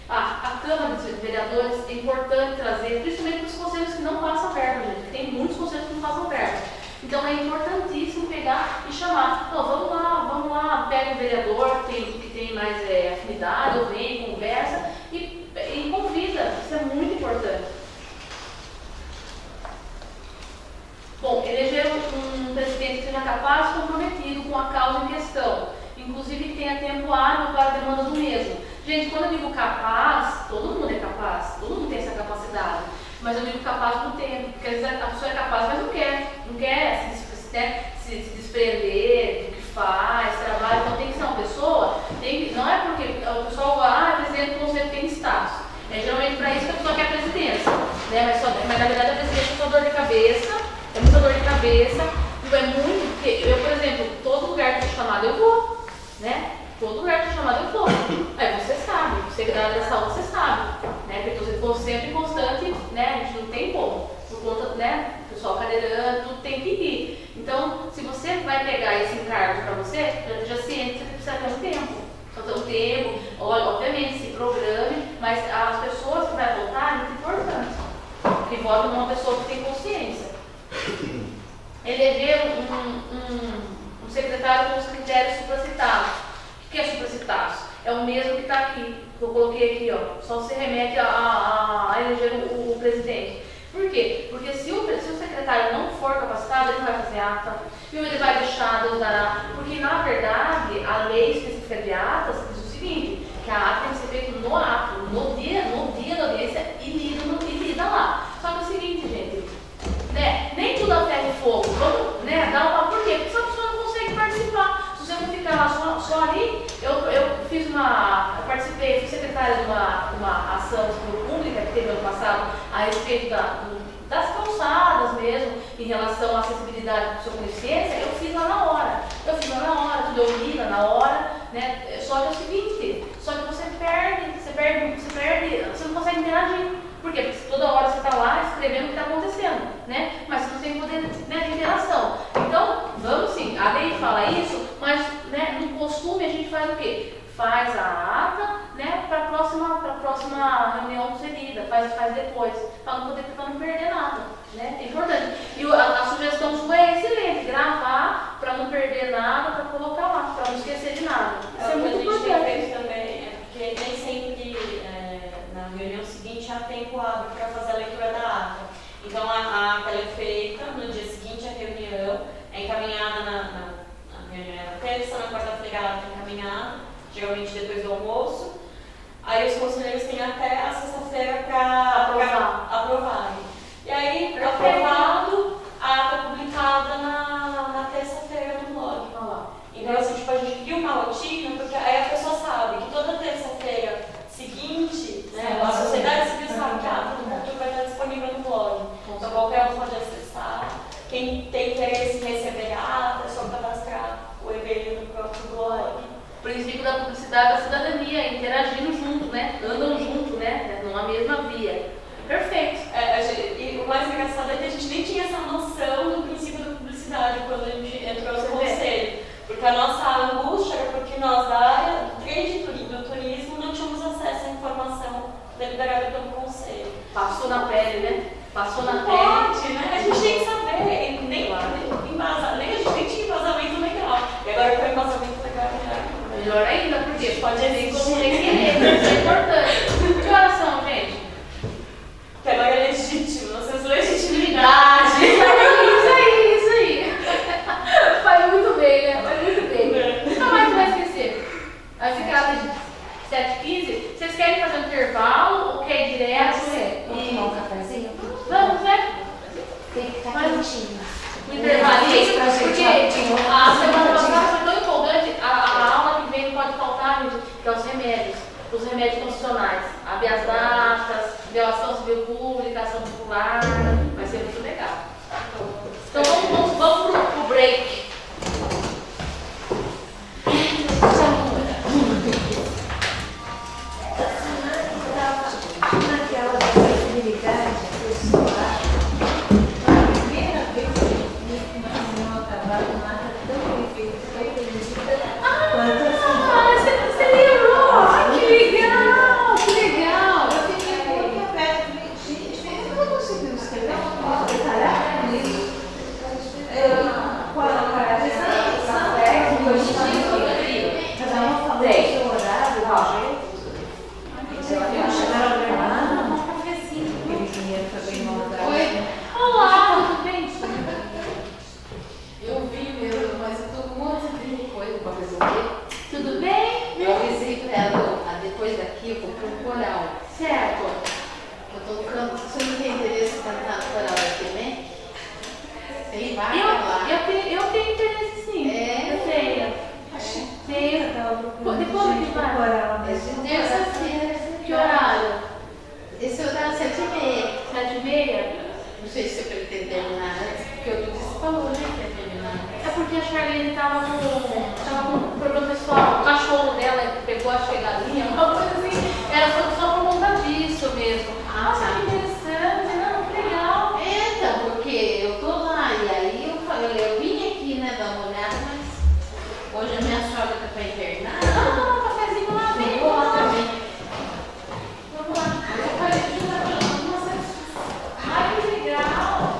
A Câmara dos Vereadores é importante trazer, principalmente para os conselhos que não passam verba, gente. Tem muitos conselhos que não passam verba. Então é importantíssimo pegar e chamar. Então, vamos lá, pega o vereador que tem mais afinidade, ou vem, conversa e convida. Isso é muito importante. Bom, eleger um presidente que seja capaz e comprometido com a causa em questão, inclusive que tenha tempo hábil para a demanda do mesmo. Gente, quando eu digo capaz, todo mundo é capaz, todo mundo tem essa capacidade, mas eu digo capaz no tempo, porque às vezes a pessoa é capaz, mas não quer se né? Mas na verdade a presidência é só dor de cabeça, é muita dor de cabeça, é muito, porque eu, por exemplo, todo lugar que eu sou chamada eu vou, né? Todo lugar que eu sou chamada eu vou. Aí você sabe, você que é da área da saúde, você sabe, né? Porque você for sempre constante, né? A gente não tem como, por conta, né? O pessoal cadeirando, tudo tem que ir. Então, se você vai pegar esse encargo para você, já ciente que você precisa ter um tempo. Só ter um tempo, obviamente, se programe, mas as pessoas que vai voltar é muito importante. Porque envolve uma pessoa que tem consciência. Eleger um secretário com os critérios supracitados. O que é supracitados? É o mesmo que está aqui, que eu coloquei aqui, ó. Só se remete a eleger o presidente. Por quê? Porque se o secretário não for capacitado, ele não vai fazer ata, e ele vai deixar de usar. Porque, na verdade, a lei específica de atas diz o seguinte, que a ata tem que ser feita no ato, no dia da audiência e lida lá. Só que é o seguinte, gente, né? Nem tudo a ferro e fogo. Vamos, né, dar uma. Por quê? Porque essa pessoa não consegue participar. Se você não ficar lá só ali, eu participei, fui secretária de uma ação pública que teve ano passado a respeito das calçadas mesmo, em relação à acessibilidade do seu deficiência. Eu fiz lá na hora, tudo eu li lá na hora, né? Só que é o seguinte, só que você não consegue interagir. Por quê? Porque toda hora você está lá escrevendo o que está acontecendo, né? Mas você não tem poder, né, de interação. Então, vamos sim, a lei fala isso, mas, né, no costume a gente faz o quê? Faz a ata, né, para a próxima reunião seguida, faz depois, para não perder nada, né? É importante. E a sugestão sua é excelente, gravar para não perder nada, para colocar lá, para não esquecer de nada. Isso é muito importante. A gente tem feito também, porque nem sempre na reunião seguinte há tempo hábil para fazer a leitura da ata. Então a ata é feita no dia seguinte à reunião, é encaminhada na reunião na terça, na quarta-feira a ata é encaminhada, geralmente depois do almoço. Aí os conselheiros têm até a sexta-feira para aprovarem. E aí, aprovado, a ata é publicada na terça-feira no blog. Então, assim, tipo, a gente cria uma rotina, porque aí a pessoa sabe que toda terça-feira seguinte, né, a sociedade civil sabe que a ata do culto vai estar disponível no blog. Então, qualquer um pode acessar. Quem tem interesse em receber a ata, é só cadastrar o e-mail no próprio blog. O princípio da publicidade da cidadania, interagindo junto, né? Andam junto, né? Numa mesma via. Perfeito. E o mais engraçado é que a gente nem tinha essa noção do princípio da publicidade quando a gente entrou no conselho. Porque a nossa angústia era porque nós da área do trade do turismo não tínhamos acesso à informação deliberada pelo conselho. Passou na pele, né? Passou na pele. Pode, né? A gente tem que saber, nem a gente nem tinha embasamento legal. E agora com o embasamento legal é melhor ainda, porque pode ver como tem que ler, isso é importante. Que horas são, gente? Que agora é legítimo, nós temos legitimidade. Isso aí. Faz muito bem, né? Faz muito bem. Nunca mais vai esquecer. Vai ficar de 7h15. Vocês querem fazer um intervalo ou quer ir direto? Vamos tomar um cafezinho? Vamos, né? Tem que estar quentinho. O intervalinho, porque a semana passada foi tão empolgante, a aula que vem não pode faltar, gente, que é os remédios constitucionais. Habeas datas, violação civil pública, ação popular, vai ser muito legal. Então vamos pro break. Naquela da acessibilidade pessoal, a primeira vez que eu uma trabalho lá tão bem feito, foi acredita quanto Você lembrou? Que legal, que legal. eu fiquei muito perto de gente, eu não consegui escrever uma coisa detalhada nisso. Com a paralisação, cada uma falou o seu horário, do jeito. Chegaram pra lá, ele queria fazer maldade. Oi? Olá, tudo bem? Eu vi mesmo, mas eu tô com um monte de coisa pra resolver. Tudo bem? Eu avisei pra ela, depois daqui eu comprei um coral. Certo. Eu tô ficando, você não tem interesse em cantar no coral aqui, né? Tem vaga lá. Eu tenho interesse sim. É? Eu tenho. Depois que vai? Esse terça-feira. Que horário? Esse horário é 7h30. 7h30? Não sei se eu pretendo terminar antes, porque o Dudu falou, né, que ia terminar. É porque a Charlene tava com problema pessoal, o cachorro dela pegou a galinha, uma coisa assim. Era só por conta disso mesmo. Nossa, que interessante, não, que legal. Então, porque eu tô lá, e aí eu falei, eu vim aqui, né, dar uma olhada, mas hoje a minha sogra tá pra internar. Ah, cafezinho lá, vem Vou lá lá. também. Vamos lá. Eu falei, nossa, ai, que legal.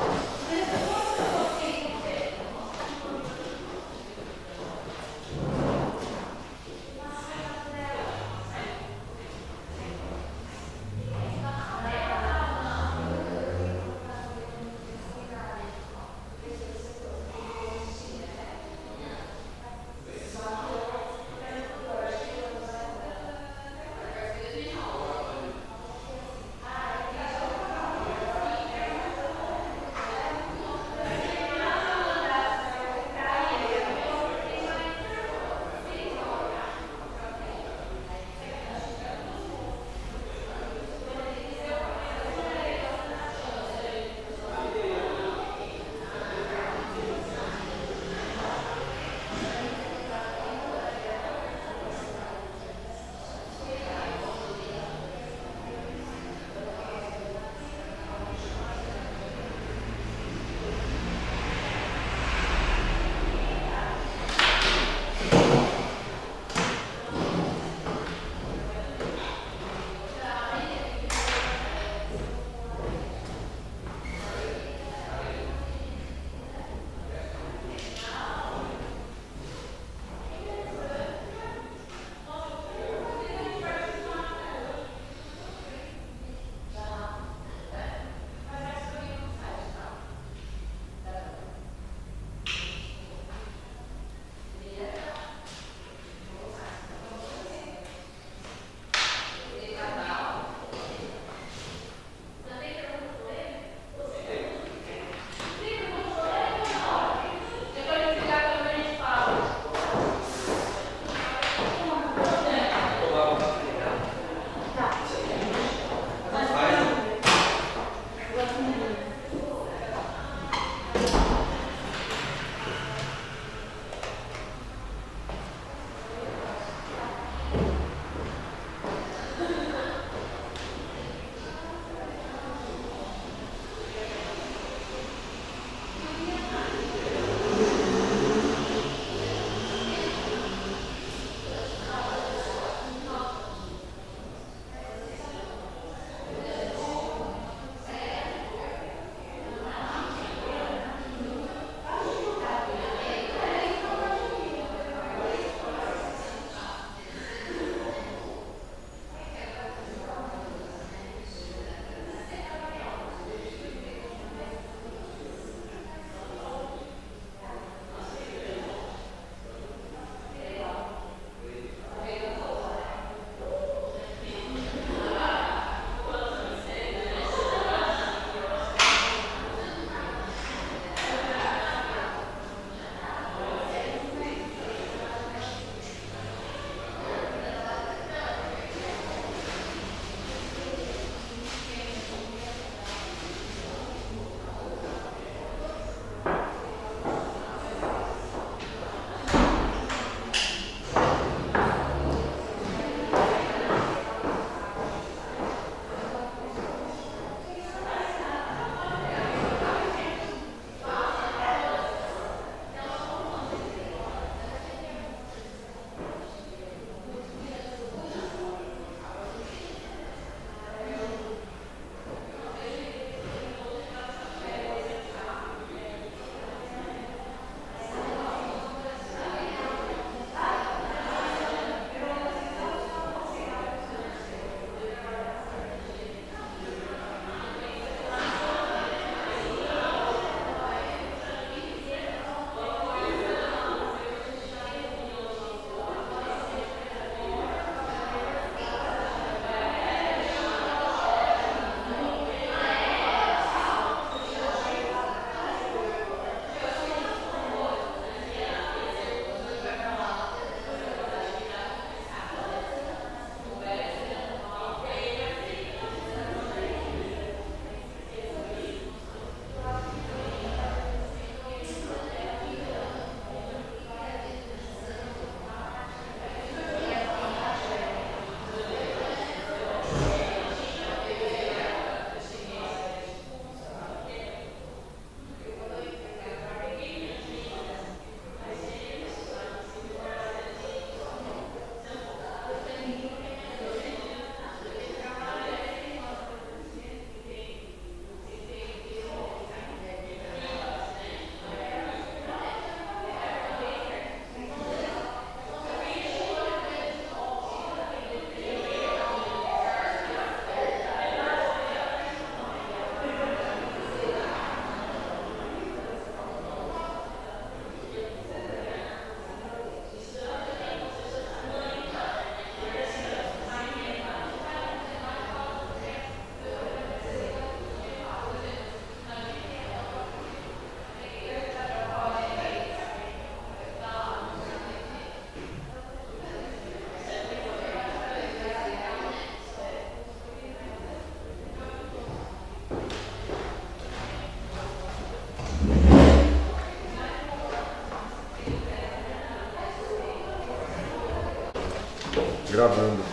Gravando.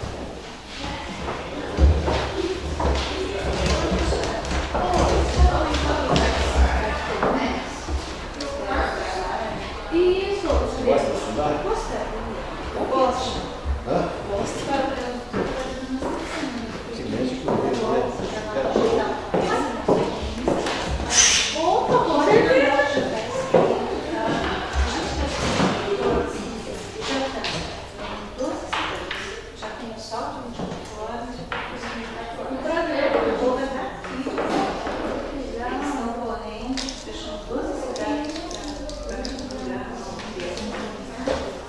Isso. Gosta da cidade? Eu gosto. Hã? Se mexe com o dedo, né? Opa, com certeza. Já tem o sol de 24 horas, já tem coisa de 24 horas. Um prazer. Eu vou levar aqui. Eles estão correndo, fechando 12 cidades para divulgar.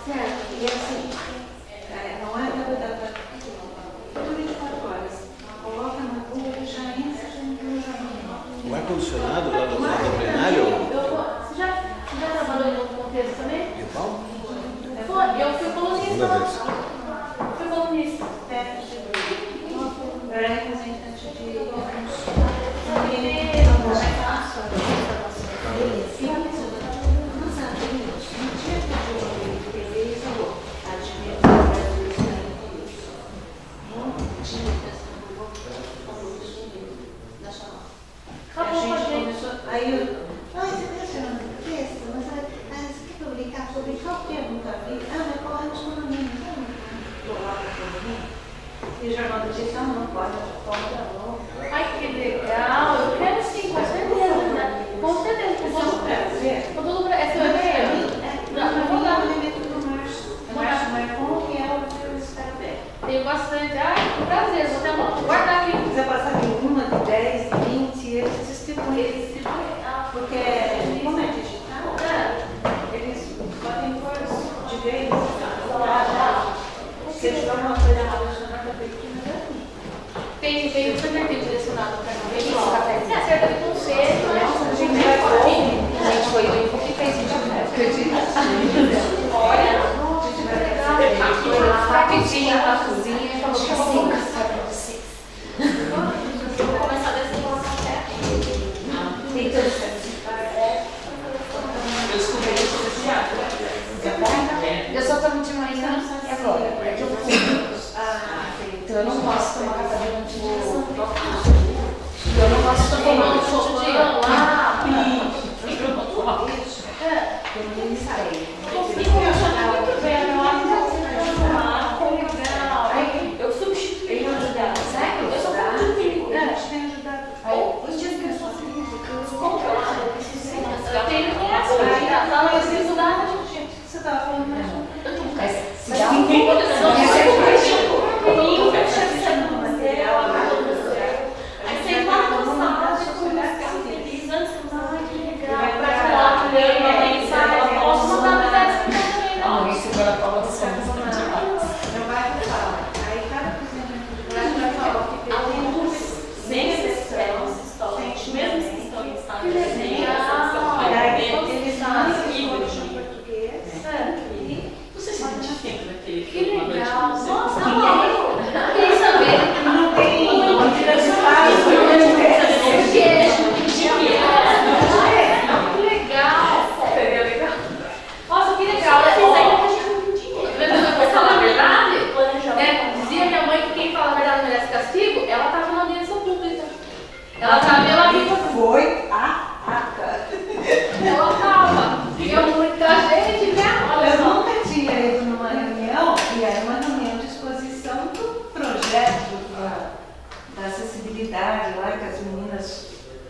Certo. E assim, não é nada tudo 24 horas. Coloca na rua e já entra, já entra no jornal. O ar-condicionado lá do plenário? Você já trabalhou em outro contexto também? E o pau? Foi, eu fui colunista. Segunda vez. Fui colunista. Era representante de Aí eu, você está tirando o texto, mas você quer publicar sobre qual tema nunca vi? Mas corre os condomínios, coloca condomínio. E o Jornal do Digital não pode, não. Ai, que legal. Eu quero sim, com certeza, né? Com certeza. Com todo o Brasil. É seu e-mail? Não vou dar. Tenho bastante. Ai, que prazer. Vou até guardar aqui. Se quiser passar de 1, de 10, de 20, eles distribuem. Porque, como é digital, eles podem pôr de vez. Se tiver uma coisa relacionada à pequena, Tem o secretário direcionado para mim. É certo de conselho, né? A gente foi o único que fez isso, acredita? Olha, Foi rapidinho na cozinha e falou que sim. vou começar desse café. Tem todos os Eu descobri isso nesse teatro. Eu só tomo de manhã e agora. Então eu não posso tomar café durante o eu não posso tomar um chocolate lá. Eu não me saí. Eu substituí o ajudar. Sério? Eu só substituí. te tem ajudado. Os dias que eu sou como que eu preciso ser Eu tenho que essa. Não, eu preciso dar. Você estava falando mais um. Mas se dá um pouco Aí você vai cansado, ficar feliz antes de usar que legal. Vai falar que eu uma mensagem, posso mandar mensagem também, não. isso agora fala dos caras. Não vai falar. Aí cada cozinha vai falar que Alunos sem exceção, mesmo que estão em estado de eles fazem livros em português. Você se identifica naquele Que filme, Uma Noite legal. com Você? Nossa, não. Queria saber. Não tem onde eles Que legal. Seria legal. Nossa, que legal. Vou falar a verdade? Dizia minha mãe que quem fala a verdade merece castigo. Ela estava na audiência pública. Ela viva. Foi a cara. Ela estava. Viu muita gente, né? Olha Eu só. nunca tinha ido numa reunião, e era uma reunião de exposição do projeto da acessibilidade lá, que as meninas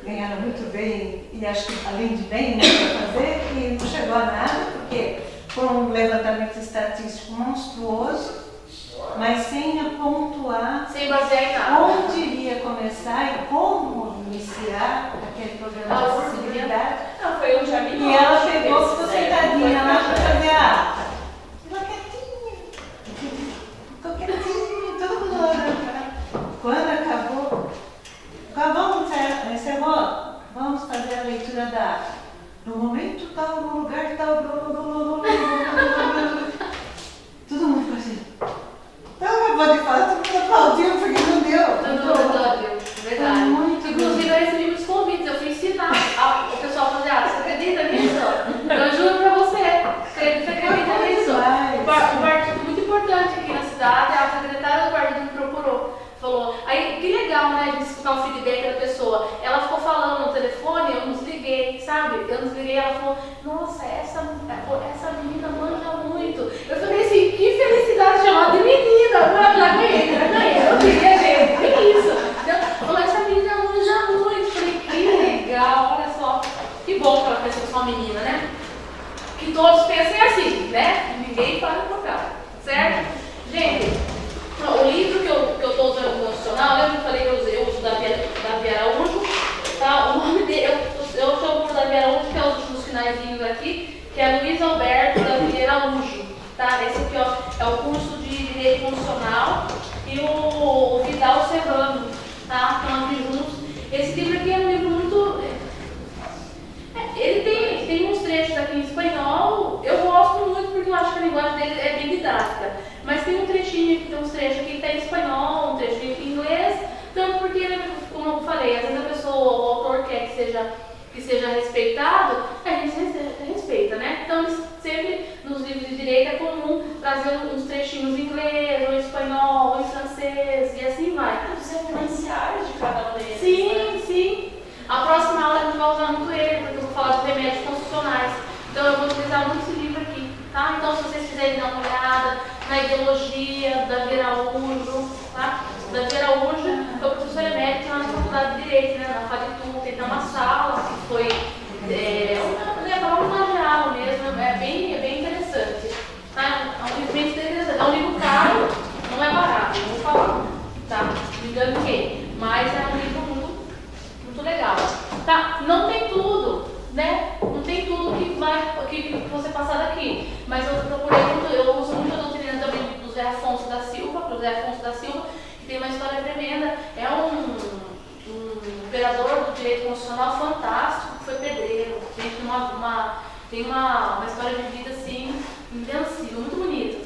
ganharam muito bem, e acho que além de bem, para fazer, e não chegou a nada, porque foi um levantamento estatístico monstruoso, mas sem pontuar Sem basear em nada. onde iria começar e como iniciar aquele programa de acessibilidade. Não, foi um jardim. E ela pegou, ficou sentadinha lá para fazer a ata. Ficou quietinha. Ficou quietinha, todo mundo olhando para ela. Quando acabou, encerrou, vamos fazer a leitura da ata. No momento tal, no lugar tal, todo mundo ficou assim. Então acabou de falar, todo mundo aplaudiu porque não deu. Verdade. Foi muito Inclusive, eu recebi muitos convites. Eu fui ensinar o pessoal a fazer arte. Você acredita nisso? Eu juro pra você. Você acredita nisso? Vai. Um partido muito importante aqui na cidade é a o feedback da pessoa. Ela ficou falando no telefone, eu não desliguei, sabe? Eu não desliguei, ela falou, nossa, essa menina manja muito. Eu falei assim, que felicidade chamar de menina. Já ganhei. Eu queria, gente, que isso. Eu falei, essa menina manja muito. Eu falei, que legal, olha só. Que bom que ela pensa que eu sou uma menina, né? Que todos pensem assim, né? Ninguém fala o contrário, certo? Gente, o livro que eu estou usando no profissional, lembra que eu falei que eu uso Davi Araújo? Tá? O nome dele, eu chamo por Davi Araújo, que é um dos finalzinhos aqui, que é Luiz Alberto Davi Araújo. Tá? Esse aqui ó, é o curso de Direito Constitucional e o Vidal Serrano, tá? Estão aqui juntos. Esse livro aqui é um livro muito... Ele tem uns trechos aqui em espanhol, eu gosto muito porque eu acho que a linguagem dele é bem didática. Mas tem um trechinho aqui, tem uns trechos aqui que está em espanhol, um trechinho em inglês, tanto porque, como eu falei, às vezes a pessoa, o autor quer que seja respeitado, a gente respeita, né? Então, sempre nos livros de direito é comum trazer uns trechinhos em inglês, ou em espanhol, ou em francês, e assim vai. Os referenciais de cada um deles. Sim, sim. A próxima aula a gente vai usar muito ele, porque eu vou falar dos remédios constitucionais. Então eu vou utilizar muito esse livro aqui, tá? Então se vocês quiserem dar uma olhada na ideologia da Davi Araújo, tá? Davi Araújo foi professor emérito na Faculdade de Direito, né? Na FADTU, tem uma sala que foi homenageado mesmo, é bem interessante. Tá? É um livro bem interessante, é um livro caro, não é barato, eu vou falar, tá? Me engano quem, mas é um livro muito legal, tá? Não tem tudo, né? Não tem tudo que você passar daqui, mas eu uso muito a doutrina também do Zé Afonso da Silva, que tem uma história tremenda, é um operador do direito constitucional fantástico, que foi pedreiro, tem uma história de vida assim, invencível, muito bonita,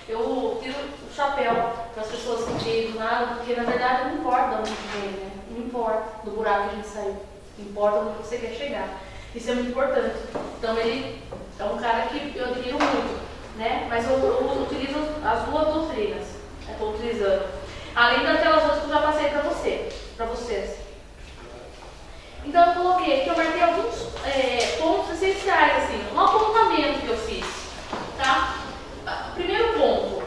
eu tiro o chapéu para as pessoas que chegam do nada, porque na verdade não importa de onde vem, né? Não importa do buraco que a gente saiu, importa onde você quer chegar. Isso é muito importante. Então ele é um cara que eu admiro muito, né? Mas eu utilizo as duas doutrinas, estou utilizando. Além daquelas outras que eu já passei para vocês. Então eu coloquei aqui, eu marquei alguns pontos essenciais, assim, um apontamento que eu fiz, tá? Primeiro ponto,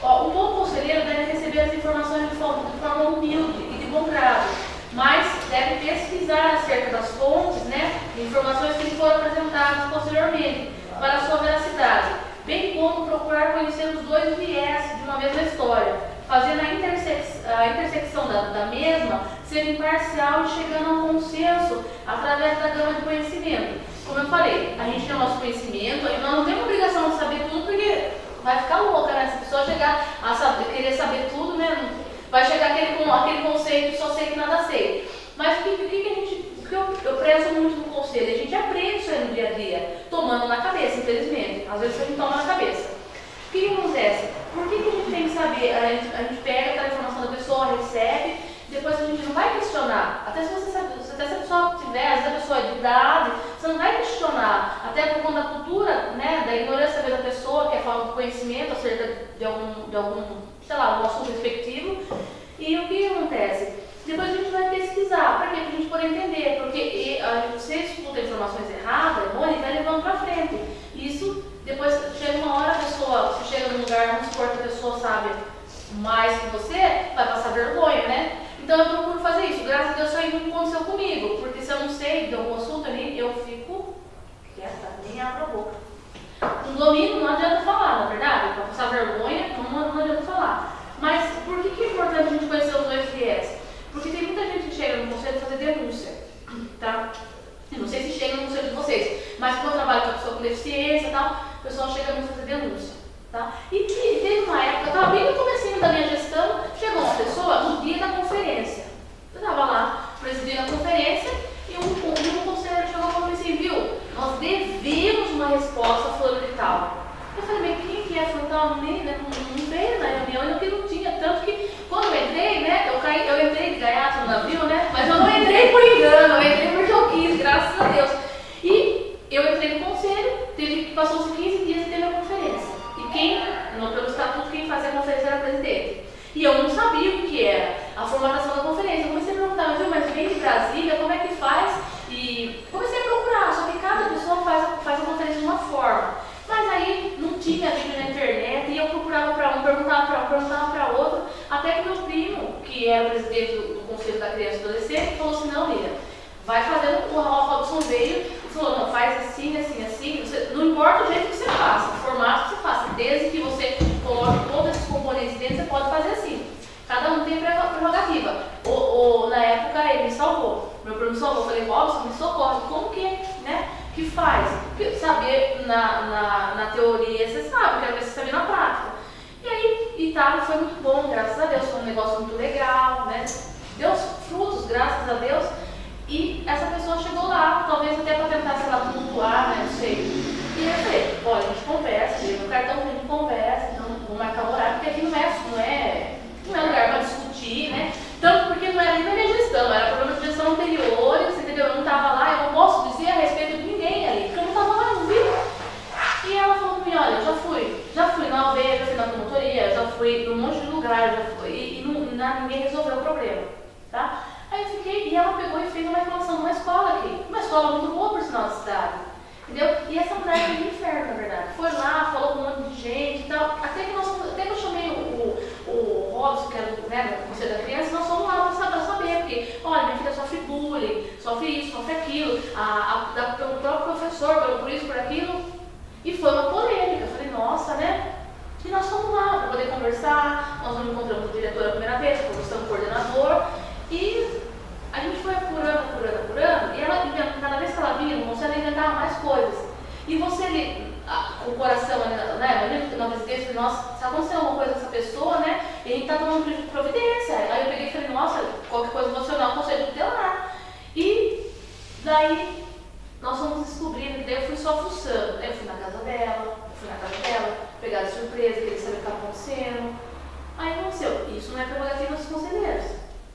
um bom conselheiro deve receber as informações de forma humilde e de bom grado, mas deve pesquisar acerca das fontes, né, informações que lhe foram apresentadas posteriormente, para a sua veracidade, bem como procurar conhecer os dois viés de uma mesma história, fazendo a intersecção da mesma ser imparcial e chegando a um consenso através da gama de conhecimento. Como eu falei, a gente tem o nosso conhecimento, e nós não temos obrigação de saber tudo, porque vai ficar louca, né? Se a pessoa chegar a querer saber tudo, né? Vai chegar aquele conceito, só sei que nada sei. Mas o que eu prezo muito no conselho, a gente aprende isso aí no dia a dia, tomando na cabeça, infelizmente. Às vezes a gente toma na cabeça. O que acontece? Por que a gente tem que saber? A gente pega aquela informação da pessoa, recebe, depois a gente não vai questionar. Até se você sabe, até se a pessoa tiver, às vezes a pessoa é de idade, você não vai questionar. Até por conta da cultura, né, da ignorância da pessoa, que é falta de conhecimento acerca de algum, sei lá, algum assunto respectivo. E o que acontece? Depois a gente vai pesquisar, para quê? Para a gente poder entender, porque você escuta informações erradas, e vai levando para frente. Isso, depois chega uma hora, a pessoa, você chega num lugar, vamos supor que a pessoa sabe mais que você, vai passar vergonha, né? Então eu procuro fazer isso. Graças a Deus isso aí não aconteceu comigo, porque se eu não sei de algum assunto ali, eu fico quieta, nem abro a boca. No domingo não adianta falar, na verdade, para passar vergonha, não adianta falar. Mas por que é importante a gente conhecer os dois viés? Porque tem muita gente que chega no conselho fazer denúncia, tá? Eu não sei se chega no conselho de vocês, mas como eu trabalho com a pessoa com deficiência e tal, o pessoal chega muito a fazer denúncia, tá? E teve uma época, eu estava bem no comecinho da minha gestão, chegou uma pessoa no dia da conferência. Eu estava lá, presidindo a conferência, e um conselheiro chegou e falou assim, viu, nós devemos uma resposta fulano de tal. Eu falei, mas quem que é fulano de tal? Não veio na reunião, eu que não tinha, tanto que quando eu entrei, né, eu entrei de gaiato no navio, né, mas eu não entrei por engano, eu entrei porque eu quis, graças a Deus. E eu entrei no conselho, passou-se 15 dias e teve a conferência. E pelo estatuto, quem fazia a conferência era o presidente. E eu não sabia o que era a formatação da conferência. da criança e do adolescente, falou assim, não, Lívia, vai fazendo, o Robson veio e falou, não, faz assim, assim, assim, não importa o jeito que você faça, o formato que você faça, desde que você coloque todos esses componentes dentro, você pode fazer assim. Cada um tem prerrogativa. Na época ele me salvou, meu primo me salvou, eu falei, Robson, me socorre, como que, né, que faz? Porque saber na teoria você sabe, quero ver se você sabe na prática. E aí, Itália foi muito bom, graças a Deus, foi um negócio muito legal, né? Deu frutos, graças a Deus. E essa pessoa chegou lá, talvez até para tentar, sei lá, tumultuar, né? Não sei. E eu falei, olha, a gente conversa, no cartão a gente conversa, então vamos marcar um horário, porque aqui não é lugar para discutir, né? Tanto porque não era nem da minha gestão, era problema de gestão anteriores, entendeu? Eu não estava lá, eu não posso dizer a respeito de ninguém ali, porque eu não estava lá, não vi. E ela falou para mim, olha, eu já fui na aldeia, já fui na promotoria, já fui num monte de lugar, já fui, e ninguém resolveu o problema, tá? Aí eu fiquei, e ela pegou e fez uma reclamação numa escola aqui, uma escola muito boa por sinal da cidade, entendeu? E essa mulher foi no inferno, na verdade, foi lá, falou com um monte de gente e tal, até que eu chamei o Robson, que era do Conselho da Criança, nós fomos lá para saber, porque, olha, minha filha sofre bullying, sofre isso, sofre aquilo, pelo próprio professor, por isso, por aquilo. E foi uma polêmica, eu falei, nossa, né? E nós fomos lá para poder conversar, nós nos encontramos com o diretor a primeira vez, conversamos com o coordenador, e a gente foi apurando, e ela, cada vez que ela vinha, você inventava mais coisas. E você ali, com o coração, né, na presidência, nossa, se acontecer alguma coisa com essa pessoa, né, e a gente tá tomando providência. Aí eu peguei e falei, nossa, qualquer coisa emocional, conselho tutelar. E daí nós fomos descobrindo, daí eu fui só fuçando. Aí eu fui na casa dela, pegar de surpresa, queria saber o que estava acontecendo. Aí aconteceu, isso não é prerrogativa dos conselheiros,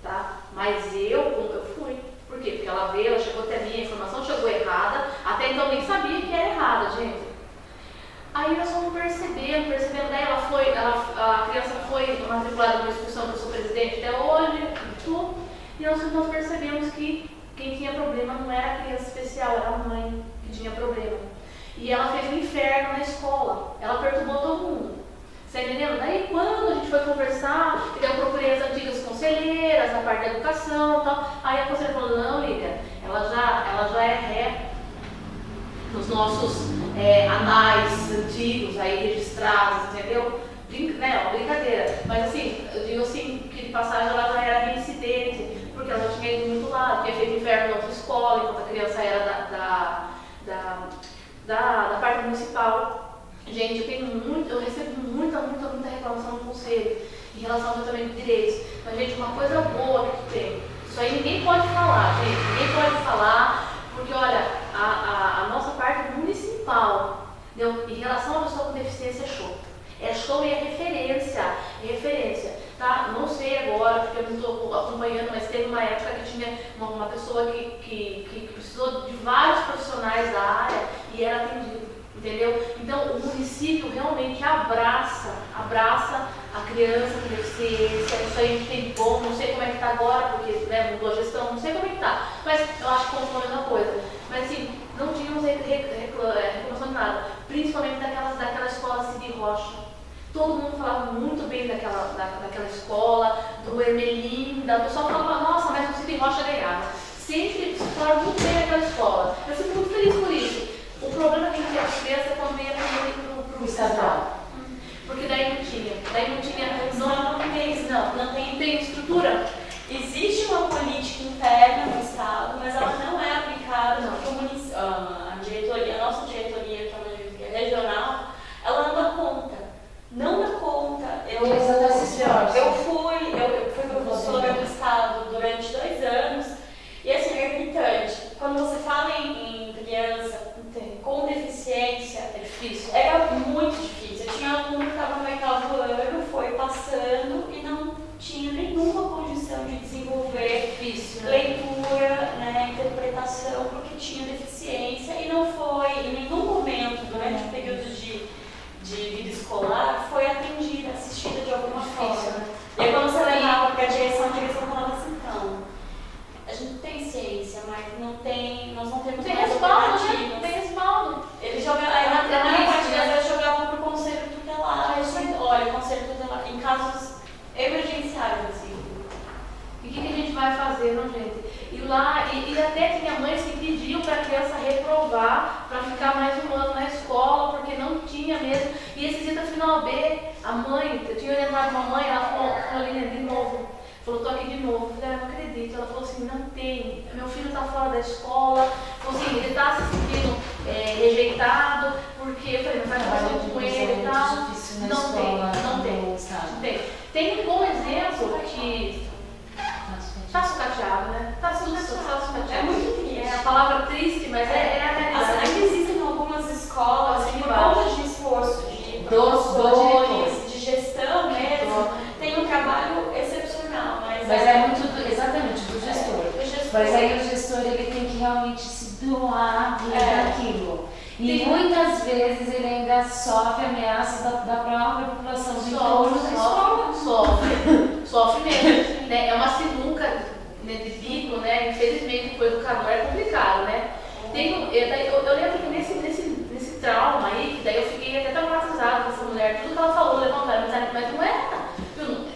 tá? Mas eu fui. Por quê? Porque ela veio, ela chegou até mim, a informação chegou errada, até então nem sabia que era errada, gente. Aí nós fomos percebendo, daí a criança foi matriculada numa instituição que eu sou presidente até hoje, tudo, e nós percebemos que quem tinha problema não era a criança especial, era a mãe que tinha problema. E ela fez um inferno na escola, ela perturbou todo mundo. Você tá entendendo? Daí quando a gente foi conversar, eu procurei as antigas conselheiras, na parte da educação e tal, aí a conselheira falou, não, Lívia, ela já é ré nos nossos anais antigos, aí registrados, entendeu? Uma brincadeira. Mas assim, eu digo assim, que de passagem ela já era reincidente, porque ela já tinha ido muito lá, tinha feito inferno em outra escola, enquanto a criança era da parte municipal. Gente, eu recebo muita reclamação no conselho em relação ao tratamento de direitos. Mas, gente, uma coisa boa que tem, isso aí ninguém pode falar, gente, ninguém pode falar, porque, olha, a nossa parte municipal, entendeu? Em relação à pessoa com deficiência, é show. É show e é referência, tá? Não sei agora, porque eu não estou acompanhando, mas teve uma época que tinha uma pessoa que precisou de vários profissionais da área e era atendido. Entendeu? Então, o município realmente abraça a criança com deficiência, isso aí a gente tem bom, não sei como é que está agora, porque mudou a gestão, não sei como é que está, mas eu acho que continua a mesma coisa. Mas assim, não tínhamos reclamação de nada, principalmente daquela escola Cid Rocha. Todo mundo falava muito bem daquela escola, do Hermelim, da pessoa falava, nossa, mas o Cid Rocha ganhava. Sempre falaram muito bem daquela escola. Eu fico muito feliz por isso. O problema que tinha as crianças é quando ia para o estadual. Porque daí não tinha. Não tem estrutura. Existe uma política interna no Estado, mas ela não é aplicada porque a nossa diretoria, que é uma regional, ela não dá conta. Não dá conta. Eu fui professora do Estado durante 2 anos e assim, é gritante. Quando você fala em criança com deficiência, é difícil. Era muito difícil. Eu tinha um aluno que estava no 8º ano, foi passando e não tinha nenhuma condição de desenvolver leitura, interpretação, porque tinha deficiência e não foi, em nenhum momento, durante o período de vida escolar, foi atendida, assistida de alguma forma. E aí quando você levava para a direção falava assim, então, a gente tem ciência, mas nós não temos mais alternativas. Tem respaldo. Eles jogavam, às vezes jogavam para o conselho tutelar. Olha, o conselho tutelar, em casos emergenciais, assim. E o que a gente vai fazer? fazer, não, gente? E lá, e até tinha mães que pediam para a criança reprovar, para ficar mais um ano na escola, porque não tinha mesmo. E esse dia da final B, a mãe, eu tinha orientado uma mãe, ela falou, Carolina, de novo. Falou, tô aqui de novo. Eu falei, não acredito. Ela falou assim, não tem. Meu filho tá fora da escola. Falou assim, ele tá se sentindo rejeitado, porque eu falei, mas vai fazer com ele e tal. Não tem, não tem. Tem um bom exemplo que tá sucateado, né? Tá sucateado. É muito triste. É a palavra triste, mas é a realidade. Ainda existem algumas escolas que, por conta de esforço de Dos professores, de gestão mesmo, tem um trabalho excepcional. Mas é muito, exatamente, do gestor. Mas aí o gestor ele tem que realmente se doar daquilo. E muitas vezes ele ainda sofre ameaças da própria população do entorno da escola. Sofre mesmo. Né? É uma sinuca, né, de bico, né? Infelizmente, o educador é complicado, né? Eu lembro que nesse trauma aí, que daí eu fiquei até traumatizada com essa mulher, tudo que ela falou, levantaram, mas não era.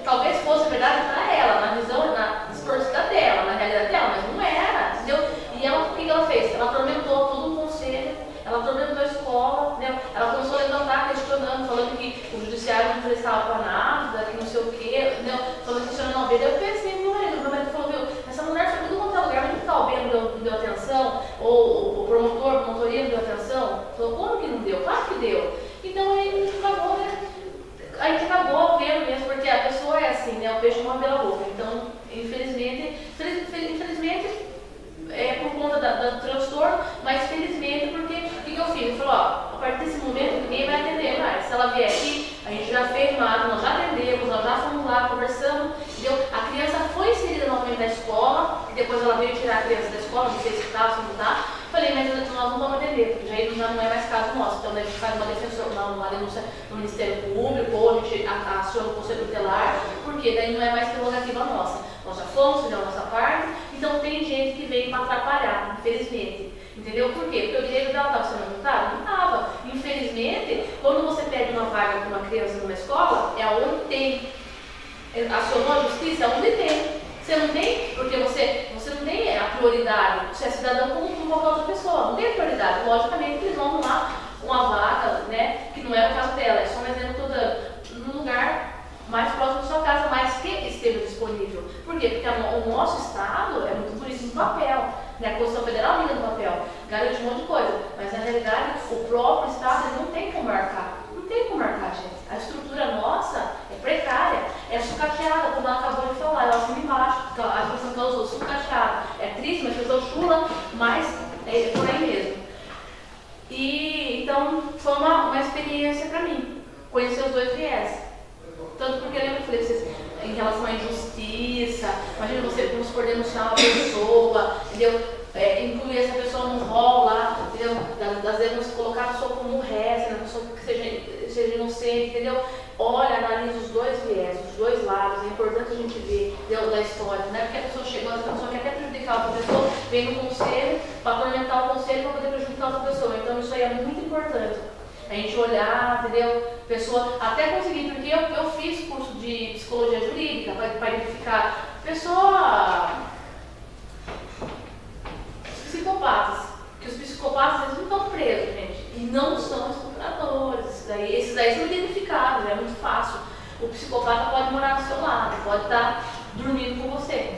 Talvez fosse verdade para ela, na visão, na distorcida dela, na realidade dela, mas não era, entendeu? E ela, o que ela fez? Ela atormentou todo um conselho, ela atormentou a escola, entendeu? Ela começou a levantar, questionando, falando que o judiciário não prestava para nada, que não sei o quê, entendeu? Falando que não veio. Daí eu pensei no meu marido falou, viu, essa mulher foi tudo quanto é lugar, mas o OAB não deu atenção, ou o promotor, a promotoria não deu atenção. Falou, como que não deu? Claro que deu. Então aí acabou, né? A gente acabou vendo mesmo, porque a pessoa é assim, né? O peixe morre pela boca. Então, infelizmente, é por conta do transtorno, mas felizmente, porque o que eu fiz? Eu falei, ó, a partir desse momento ninguém vai atender mais. Se ela vier aqui, a gente já fez uma ata, nós já atendemos, nós já fomos lá, conversamos, entendeu? A criança foi inserida novamente na escola, e depois ela veio tirar a criança da escola, não sei se está, se não está. Falei, mas nós não vamos atender, porque já não é mais caso nosso. Então, a gente faz uma denúncia no Ministério Público, ou a gente aciona o Conselho Tutelar, porque daí não é mais prerrogativa nossa. Nós já fomos, fizemos a nossa parte, então tem gente que veio para atrapalhar, infelizmente. Entendeu? Por quê? Porque o direito dela estava sendo adotado? Não estava. Infelizmente, quando você pede uma vaga para uma criança numa escola, é onde tem. Acionou a justiça, é onde tem. Você não tem, porque você não tem a prioridade, você é cidadão como qualquer outra pessoa, não tem prioridade. Logicamente eles vão arrumar uma vaga, né, que não é o caso dela, é só um exemplo que eu estou dando, num lugar mais próximo da sua casa, mas que esteja disponível. Por quê? Porque o nosso Estado é muito bonito no papel, né? A Constituição Federal liga no papel, garante um monte de coisa, mas na realidade o próprio Estado ele não tem como marcar. Não tem como marcar, gente. A estrutura nossa é precária, é sucateada, como ela acabou de falar, ela assina embaixo, a expressão que ela usou, sucateada. É triste, mas pessoa chula, mas é por aí mesmo. E então foi uma experiência para mim, conhecer os dois viés. Tanto porque eu lembro que eu falei pra vocês, em relação à injustiça, imagina você, vamos supor, denunciar uma pessoa, entendeu? Incluir essa pessoa no rol lá, entendeu? Das denúncias, colocar a pessoa como réu, a pessoa que seja inocente, entendeu? Olha, analisa os dois viés, os dois lados, é importante a gente ver, entendeu? Da história, não é porque a pessoa chegou, essa pessoa quer até prejudicar outra pessoa, vem no conselho, para atormentar o conselho para poder prejudicar outra pessoa. Então isso aí é muito importante. A gente olhar, entendeu? Pessoa, até conseguir, porque eu fiz curso de psicologia jurídica para identificar pessoa, psicopatas, que os psicopatas eles não estão presos, gente, e não são estupradores. Esses daí são identificados, é muito fácil. O psicopata pode morar do seu lado, pode estar dormindo com você.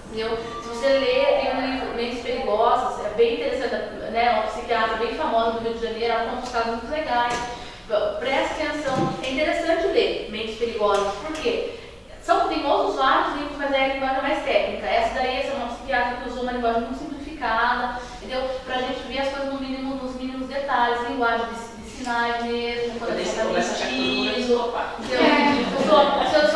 Entendeu? Se você ler, tem um livro Mentes Perigosas, é bem interessante, né? Uma psiquiatra bem famosa do Rio de Janeiro, ela conta uns casos muito legais. Preste atenção, é interessante ler Mentes Perigosas, por quê? Tem outros vários livros, mas é a linguagem mais técnica. Essa é uma psiquiatra que usou uma linguagem muito simplificada, entendeu? Pra gente ver as coisas nos mínimos detalhes, linguagem de sinais mesmo, quando a gente está mentindo. Se eu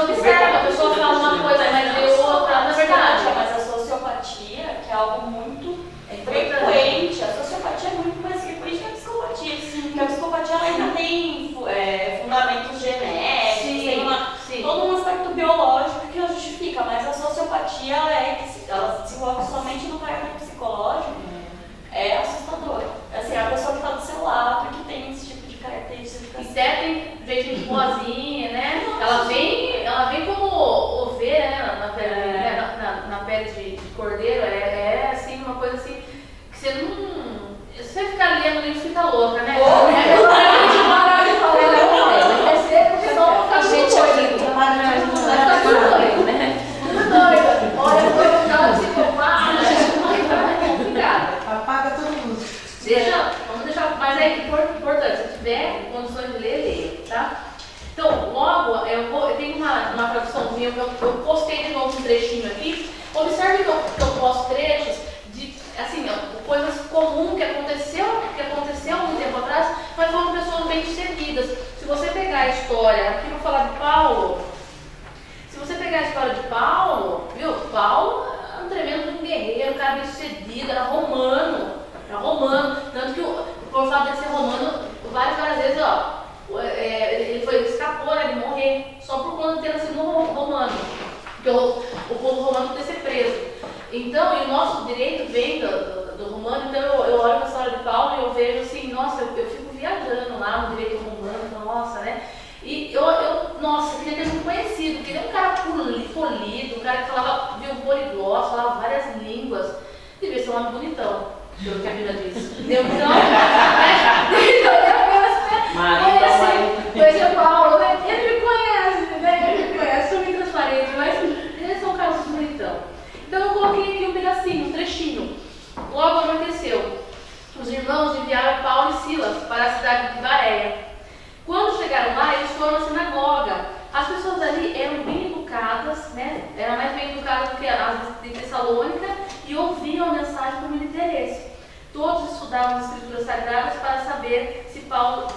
observo, a pessoa fala uma coisa, mas vê outra, na verdade. Mas a sociopatia, que é algo muito frequente, a sociopatia é muito mais frequente que a psicopatia. Porque a psicopatia ela ainda tem fundamentos genéticos, tem todo um aspecto biológico que a justifica, mas a sociopatia ela se desenvolve somente no caráter psicológico, é assustador. Assim, a pessoa que está do seu lado, que tem esse tipo de característica. E até tem jeitinho de boazinha, né? Ela vem como ovelha, né? Na pele Cordeiro é assim, uma coisa assim, que você não... Se você ficar lendo o livro, fica louca, né? É melhor a gente parar de falar, não é ser, porque senão eu vou ficar muito doida. Vai ficar muito doida, né? Muito doida. Olha, eu vou ficar um psicopata, é complicado. Apaga todo mundo. Vamos deixar, mas é importante, se tiver condições de ler, leia, tá? Então, logo, eu tenho uma traduçãozinha, eu postei de novo um trechinho aqui. Observe que eu posto trechos de, assim, ó, coisas comuns que aconteceu muito tempo atrás, mas foram pessoas bem sucedidas. Se você pegar a história, aqui eu vou falar de Paulo, se você pegar a história de Paulo, viu? Paulo era um tremendo guerreiro, um cara bem sucedido, era romano, tanto que por fato de ser romano, várias vezes, ó, ele escapou, né, de morrer, só por conta de ter sido romano, porque o povo romano podia ser preso. Então, e o nosso direito vem do romano, então eu olho para a história de Paulo e eu vejo assim, nossa, eu fico viajando lá no direito romano, nossa, né? E nossa, eu queria ter muito conhecido, porque ele é um cara polido, um cara que falava, viu, poliglota, falava várias línguas, devia ser um homem bonitão, pelo que a Bíblia diz. Entendeu? Então, conhecer Paulo, né? Ele me conhece, né? Ele me conhece, sou muito transparente, mas eles são caras bonitão. Então eu coloquei aqui um pedacinho, um trechinho. Logo anoiteceu. Os irmãos enviaram Paulo e Silas para a cidade de Bareia. Quando chegaram lá, eles foram à sinagoga. As pessoas ali eram bem educadas, né? Eram mais bem educadas do que as de Tessalônica e ouviam a mensagem com muito interesse. Todos estudavam as escrituras sagradas para saber se o que Paulo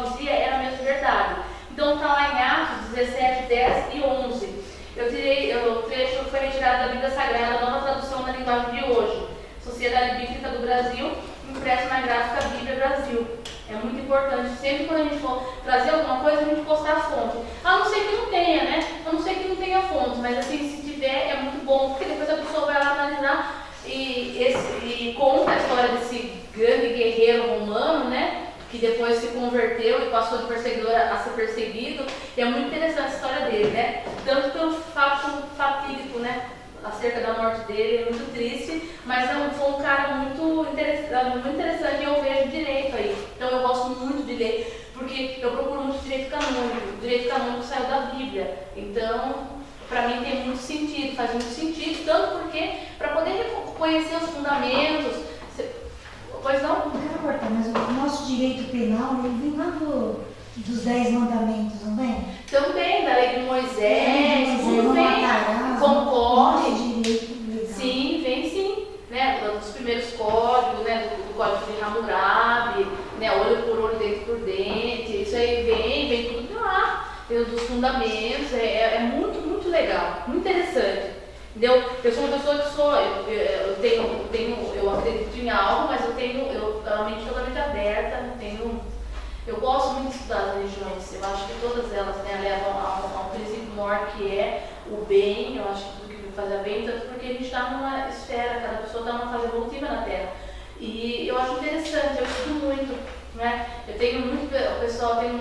dizia era mesmo verdade. Então está lá em Atos 17, 10 e 11. O trecho foi retirado da Bíblia Sagrada, nova tradução na linguagem de hoje. Sociedade Bíblica do Brasil, impresso na gráfica Bíblia Brasil. É muito importante, sempre quando a gente for trazer alguma coisa, a gente postar a fonte. A não ser que não tenha, né? A não ser que não tenha fonte, mas assim, se tiver, é muito bom, porque depois a pessoa vai lá analisar e conta a história desse grande guerreiro romano, né? Que depois se converteu e passou de perseguidor a ser perseguido. E é muito interessante a história dele, né? Tanto pelo fato fatídico, né? Acerca da morte dele, é muito triste, mas foi um cara muito interessante e eu vejo direito aí. Então eu gosto muito de ler, porque eu procuro muito direito canônico. O direito canônico saiu da Bíblia. Então, para mim tem muito sentido, faz muito sentido, tanto porque, para poder conhecer os fundamentos. Pois não? Não quero cortar, mas o nosso direito penal, ele vem lá dos 10 mandamentos, não vem? Também, da lei de Moisés, tudo não vem, matarás, concorre. nosso direito legal. Sim, vem sim, né? Dos primeiros códigos, né? Do código de Hammurabi, né? Olho por olho, dente por dente, isso aí vem tudo de lá, dos fundamentos, é muito, muito legal, muito interessante. Entendeu? Eu sou uma pessoa que eu acredito em algo, mas eu tenho a mente totalmente aberta, eu gosto muito de estudar as religiões. Eu acho que todas elas, né, levam a um princípio maior que é o bem. Eu acho que tudo que faz bem, tanto porque a gente está numa esfera, cada pessoa está numa fase evolutiva na Terra. E eu acho interessante, eu estudo muito, né? Eu tenho muito, o pessoal tem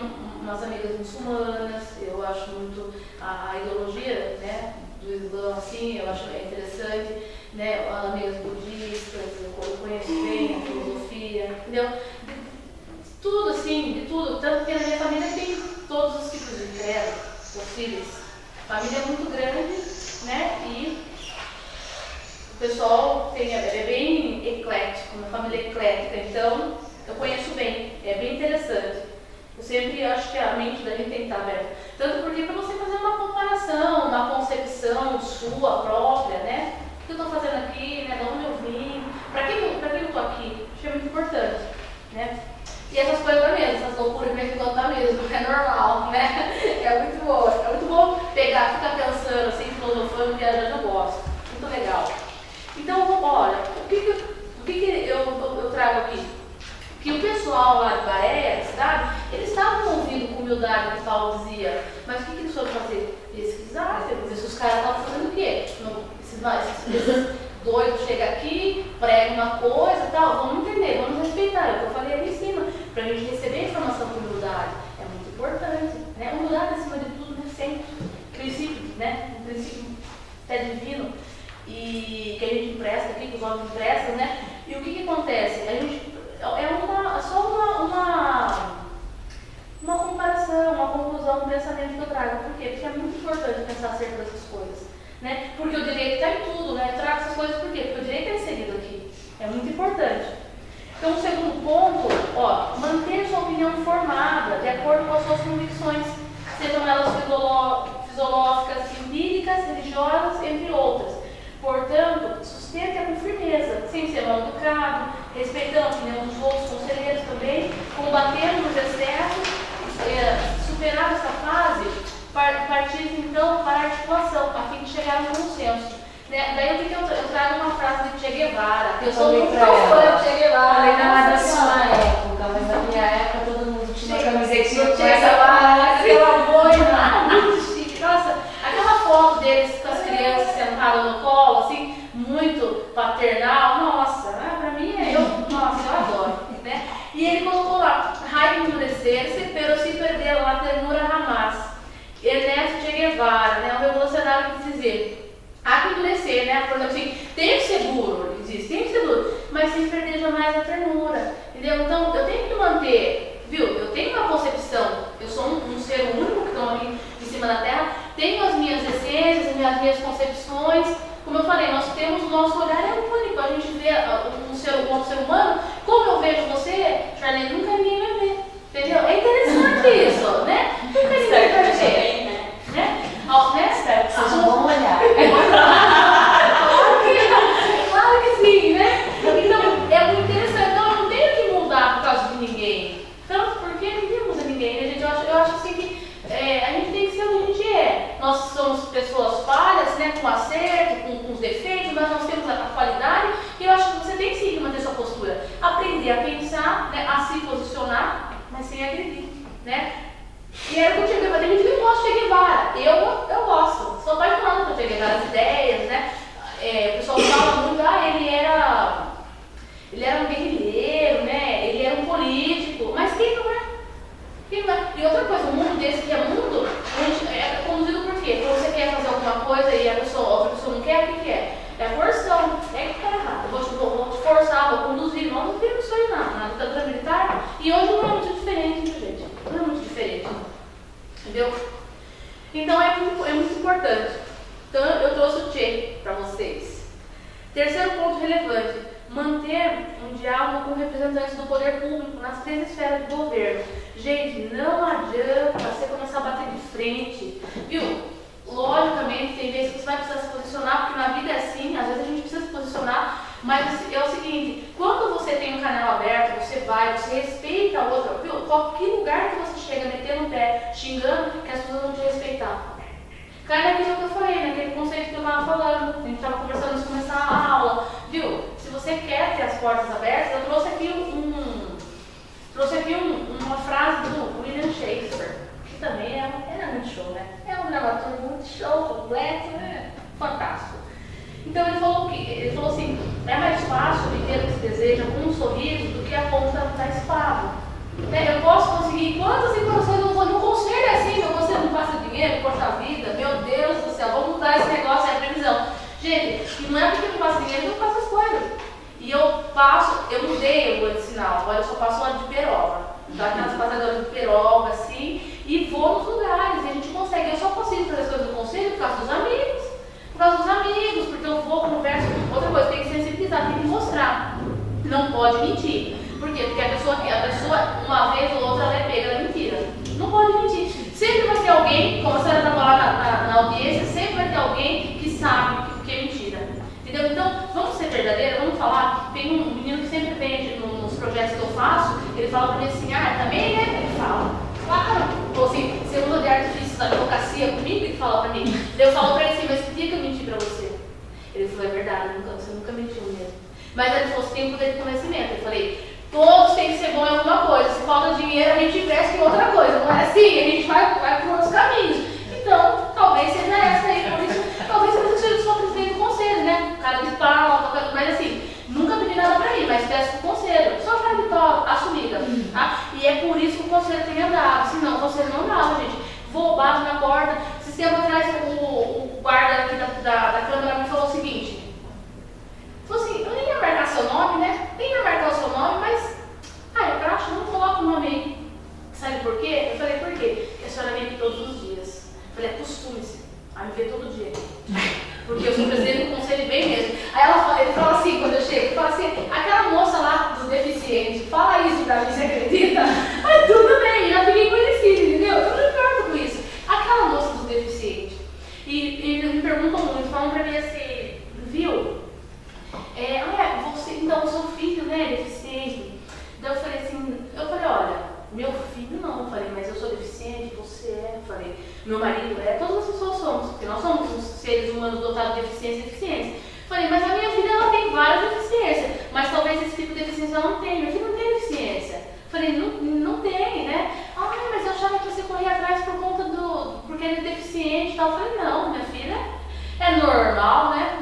umas amigas muçulmanas, eu acho muito a ideologia, né, do Islã, assim, eu acho interessante, né? Amigas budistas, eu conheço bem a filosofia, entendeu? Tudo assim, de tudo, tanto que na minha família tem todos os tipos de credo possíveis. A família é muito grande, né? E o pessoal é bem eclético, uma família eclética, então eu conheço bem, é bem interessante. Eu sempre acho que a mente da gente tem que estar aberta. Tanto porque para você fazer uma comparação, uma concepção sua própria, né? O que eu estou fazendo aqui, né? De onde eu vim, para que eu estou aqui? Acho que é muito importante, né? E essas coisas da mesma, essas loucuras mesmo que tá mesmo, é normal, né? É muito bom pegar, ficar pensando assim, filosofando, viajando, eu gosto. Muito legal. Então, olha, o que eu trago aqui? Que o pessoal lá de Bareia, cidade, eles estavam ouvindo com humildade o que Paulo dizia, mas o que eles foram fazer? Pesquisar, ver se os caras estavam fazendo o quê? Esses doidos chegam aqui, pregam uma coisa e tal, vamos entender, vamos respeitar, é o que eu falei ali em cima, para a gente receber a informação com humildade. É muito importante, né? Humildade acima de tudo, né? Sempre. Princípio, né? Um princípio é divino, e que a gente empresta aqui, que os homens emprestam, né? E o que acontece? A gente, só uma comparação, uma conclusão, um pensamento que eu trago. Por quê? Porque é muito importante pensar acerca dessas coisas, né? Porque o direito está em tudo, né? Eu trago essas coisas por quê? Porque o direito é inserido aqui. É muito importante. Então, o segundo ponto, manter sua opinião formada de acordo com as suas convicções, sejam elas filosóficas, empíricas, religiosas, entre outras. Portanto, sustenta com firmeza, sem ser mal educado, respeitando a opinião dos outros conselheiros também, combatendo os excessos, superar essa fase, partir então para a articulação, a fim de chegar a um consenso. Daí eu trago uma frase de Che Guevara, que eu sou muito fã de Che Guevara. Falei, não é da sua época, mas na minha época todo mundo tinha uma camisetinha do com Che essa Guevara, frase. aquela boina, muito chique. Nossa, aquela foto deles com as crianças sentadas no colo, assim, muito paternal. Nossa, pra mim eu adoro, né? E ele colocou lá, raiva endurecer-se, pero se perder la ternura jamás. Ernesto Che Guevara, né? O revolucionário quis dizer. Há que endurecer, né? Por exemplo, assim, tem que ser duro, ele diz, tem que ser duro, mas sem perder jamais a ternura, entendeu? Então, eu tenho que manter, viu? Eu tenho uma concepção, eu sou um ser único que estou aqui em cima da Terra, tenho as minhas essências, as minhas concepções, como eu falei, nós temos, o nosso olhar é único, a gente vê um outro ser humano, como eu vejo você, Charlene, nunca ninguém vai ver, entendeu? É interessante isso, né? Nunca ninguém vai ver, né? Espero que seja um bom olhar. Claro que sim, né? Então, é muito interessante. Então, eu não tenho que mudar por causa de ninguém. Então, porque ninguém muda ninguém, né, gente? Eu acho assim que a gente tem que ser o que a gente é. Nós somos pessoas falhas, né? Com acerto, com os defeitos, mas nós temos a qualidade. E eu acho que você tem que seguir, manter sua postura. Aprender a pensar, né? A se posicionar, mas sem agredir, né? E era o que eu tinha, tem gente que não gosta de Che Guevara. Eu gosto. Sou apaixonada por Che Guevara, as ideias, né? O pessoal fala muito, ele era um guerrilheiro, né? Ele era um político. Mas quem não é? Quem não é? E outra coisa, um mundo desse que é mundo, é conduzido por quê? Quando você quer fazer alguma coisa e outra pessoa não quer, o que é? É a coerção. É que tá errado. Eu vou te forçar, vou conduzir. Nós não temos isso aí na ditadura militar. E hoje não é muito diferente, gente. Não é muito diferente. Entendeu? Então é muito importante. Então eu trouxe o Che para vocês. Terceiro ponto relevante: manter um diálogo com representantes do poder público nas três esferas de governo. Gente, não adianta você começar a bater de frente, viu? Logicamente, tem vezes que você vai precisar se posicionar, porque na vida é assim, às vezes a gente precisa se posicionar, mas é o seguinte, quando você tem um canal aberto, você respeita a outra, viu? Qualquer lugar que você chega metendo o pé, xingando, que as pessoas vão te respeitar. Cai naquilo que eu falei, naquele conceito que eu estava falando, a gente estava conversando antes de começar a aula, viu? Se você quer ter as portas abertas, eu trouxe aqui uma frase do William Shakespeare, que também era muito show, né? É um dramaturgo muito show, completo, né? Fantástico. Então ele falou assim, é mais fácil viver o que se deseja com um sorriso do que a ponta da espada. Né? Eu posso conseguir quantas informações eu vou no conselho assim, meu conselho não passa dinheiro, corta a vida, meu Deus do céu, vamos mudar esse negócio, é a previsão. Gente, não é porque não passa dinheiro que eu faço as coisas. E eu mudei o sinal, agora eu só passo hora de peroba. Então aquelas passadoras de peroba assim, e vou nos lugares, e a gente consegue. Eu só consigo fazer as coisas do conselho por causa dos amigos. Por causa dos amigos, porque eu vou, converso. Outra coisa, tem que sensibilizar, tem que mostrar. Não pode mentir. Por quê? Porque a pessoa uma vez ou outra, ela é pega na mentira. Não pode mentir. Sempre vai ter alguém, como a senhora estava lá na audiência, sempre vai ter alguém que sabe que é mentira. Entendeu? Então, vamos ser verdadeiros, vamos falar. Tem um menino que sempre vem nos projetos que eu faço, ele fala pra mim assim, também, né? Ele fala. Claro. Ou assim, você usa de artifícios da advocacia comigo, ele fala pra mim. Eu falo pra ele assim, mas que dia que eu menti pra você? Ele falou, é verdade, você nunca mentiu mesmo. Mas ele falou, você tem um poder de conhecimento. Eu falei, todos têm que ser bons em alguma coisa. Se falta dinheiro, a gente investe em outra coisa. Não é assim, a gente vai por outros caminhos. Então, talvez seja essa aí, por isso, talvez você seja só presidente do conselho, né? Cara de pau, mas assim, nunca pedi nada pra mim, mas peço pro conselho. Só cara de pau, assumida. Tá? E é por isso que o conselho tem andado. Senão, o conselho não andava, gente. Vou, bato na porta. Esse tempo atrás, o guarda aqui da Câmara me falou o seguinte, conselho bem mesmo. Aí ele fala assim, quando eu chego, ele fala assim, aquela moça lá do deficiente, fala isso pra mim, você acredita? Mas tudo bem, já fiquei conhecida, entendeu? Eu não importo com isso. Aquela moça do deficiente. E eles me perguntam muito, falam pra mim assim, viu? Então, o seu filho, né, é deficiente. Daí eu falei, olha, meu filho não, eu falei, mas eu sou deficiente, você é, eu falei, meu marido é, todas as pessoas somos, porque nós somos os seres humanos dotados de deficiência e deficiência. Falei, mas a minha filha ela tem várias deficiências, mas talvez esse tipo de deficiência ela não tenha, minha filha não tem deficiência. Falei, não tem, né? Mas eu achava que você corria atrás por conta porque ele é deficiente e tal. Eu falei, não, minha filha é normal, né?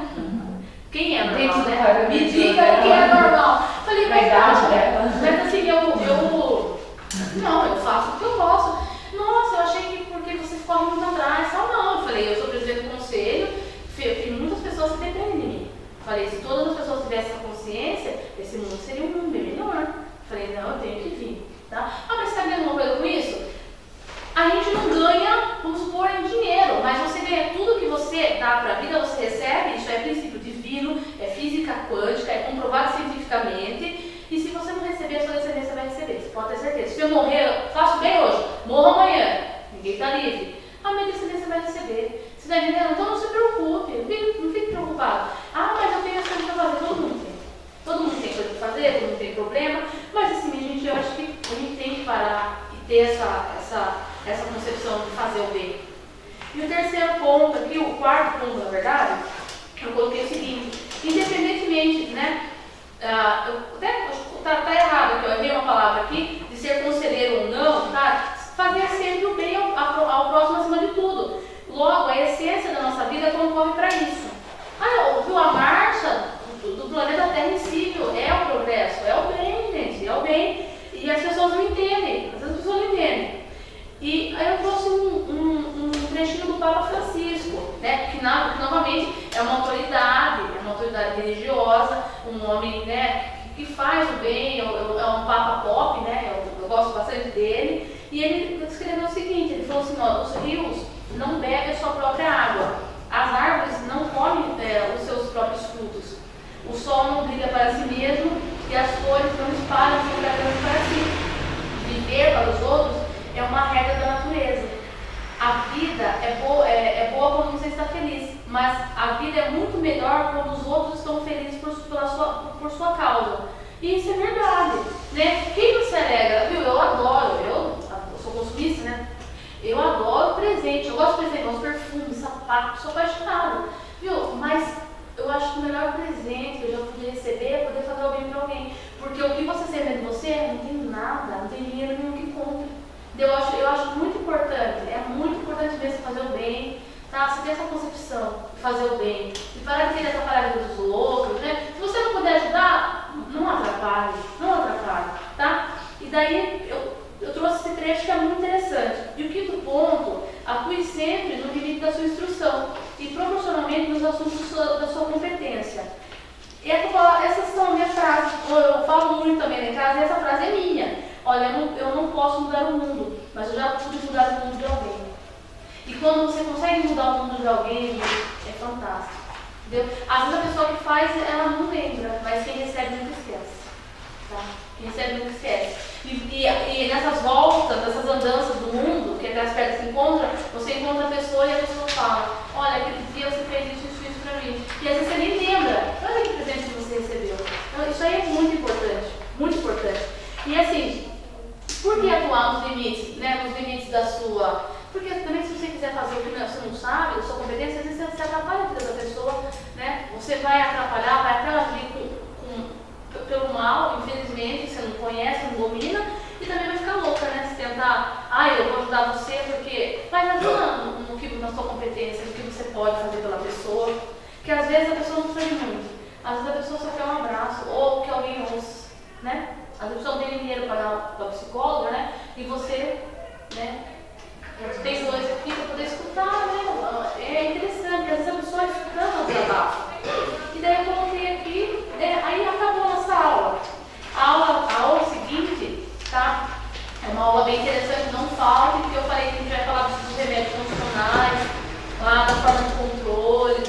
Quem é normal, né? Me diga o que é normal. Falei, mas assim, eu faço o que eu posso. Nossa, eu achei que porque vocês correm muito atrás, tal, não. Eu falei, eu sou presidente do conselho, muitas pessoas que dependem de mim. Falei, se todas as pessoas tivessem essa consciência, esse mundo seria um mundo bem melhor. Falei, não, eu tenho que vir, tá? Mas você está ganhando uma coisa com isso? A gente não ganha, vamos supor, em dinheiro, mas você ganha tudo que você dá para a vida, você recebe, isso é princípio divino, é física quântica, é comprovado cientificamente, e se você não receber, a sua descendência vai receber, você pode ter certeza. Se eu morrer, eu faço bem hoje, morro amanhã, ninguém está livre, a minha descendência vai receber. Você está entendendo? Então não se preocupe, não fique preocupado. Mas eu tenho as coisas para fazer, todo mundo tem. Todo mundo tem coisa para fazer, todo mundo tem problema, mas assim, gente, eu acho que a gente tem que parar e ter essa concepção de fazer o bem. E o terceiro ponto aqui, o quarto ponto, na verdade, eu coloquei o seguinte, independentemente, né, tá errado aqui, eu errei uma palavra aqui, de ser conselheiro ou não, tá? Fazer sempre o bem ao próximo acima de tudo. Logo, a essência da nossa vida concorre para isso. Viu a marcha do planeta Terra em si, é o progresso, é o bem, gente, é o bem. E as pessoas não entendem, às vezes as pessoas não entendem. E aí eu trouxe um trechinho do Papa Francisco, né, que novamente é uma autoridade religiosa, um homem, né, que faz o bem, é um Papa pop, né, eu gosto bastante dele. E ele escreveu o seguinte, ele falou assim, os rios não bebem a sua própria água, as árvores não comem os seus próprios frutos, o sol não brilha para si mesmo e as flores não espalham sua fragrância para si. Viver para os outros é uma regra da natureza. A vida é boa quando você está feliz, mas a vida é muito melhor quando os outros estão felizes por sua causa. E isso é verdade, né? Quem não se alegra? Viu? Eu adoro, eu sou consumista, né? Eu adoro presente, eu gosto de presente, eu gosto de perfume, sapato, sou apaixonada, viu? Mas eu acho que o melhor presente que eu já podia receber é poder fazer o bem para alguém. Porque o que você sente de você não tem nada, não tem dinheiro nenhum que compre. Eu acho muito importante, é muito importante mesmo fazer o bem, tá? Você ter essa concepção de fazer o bem, de parar de querer atrapalhar a vida dos outros, né? Se você não puder ajudar, não atrapalhe, tá? E daí eu trouxe esse trecho que é muito interessante. E o quinto ponto, atue sempre no limite da sua instrução e proporcionalmente nos assuntos da sua competência. E essas são as minhas frases, eu falo muito também em casa, e essa frase é minha. Olha, eu não posso mudar o mundo, mas eu já pude mudar o mundo de alguém. E quando você consegue mudar o mundo de alguém, é fantástico. Entendeu? Às vezes a pessoa que faz, ela não lembra, mas quem recebe nunca esquece. Tá? Quem recebe nunca esquece. E nessas voltas, nessas andanças do mundo, que até as pedras se encontram, você encontra a pessoa e a pessoa fala, olha, aquele dia você fez isso pra mim. E às vezes você nem lembra, olha que presente que você recebeu. Então isso aí é muito importante, muito importante. E assim, por que atuar nos limites, né? Nos limites da sua... Porque também se você quiser fazer o que você não sabe, a sua competência, às vezes você atrapalha a vida da pessoa, né? Você vai atrapalhar, vai até agir pelo mal, infelizmente, você não conhece, não domina, e também vai ficar louca, né? Se tentar, eu vou ajudar você porque vai ajudando na sua competência, no que você pode fazer pela pessoa, que às vezes a pessoa não precisa de muito, às vezes a pessoa só quer um abraço, ou que alguém ouça, né? Às vezes a pessoa não tem dinheiro para pagar a psicóloga, né? E você, né? Tem dois aqui para poder escutar, né? É interessante, às vezes a pessoa escutando o desabafo. E daí eu coloquei aqui, aí acabou a nossa aula. A aula seguinte, tá? É uma aula bem interessante, não falte, porque eu falei que a gente vai falar dos remédios funcionais, lá da forma de controle,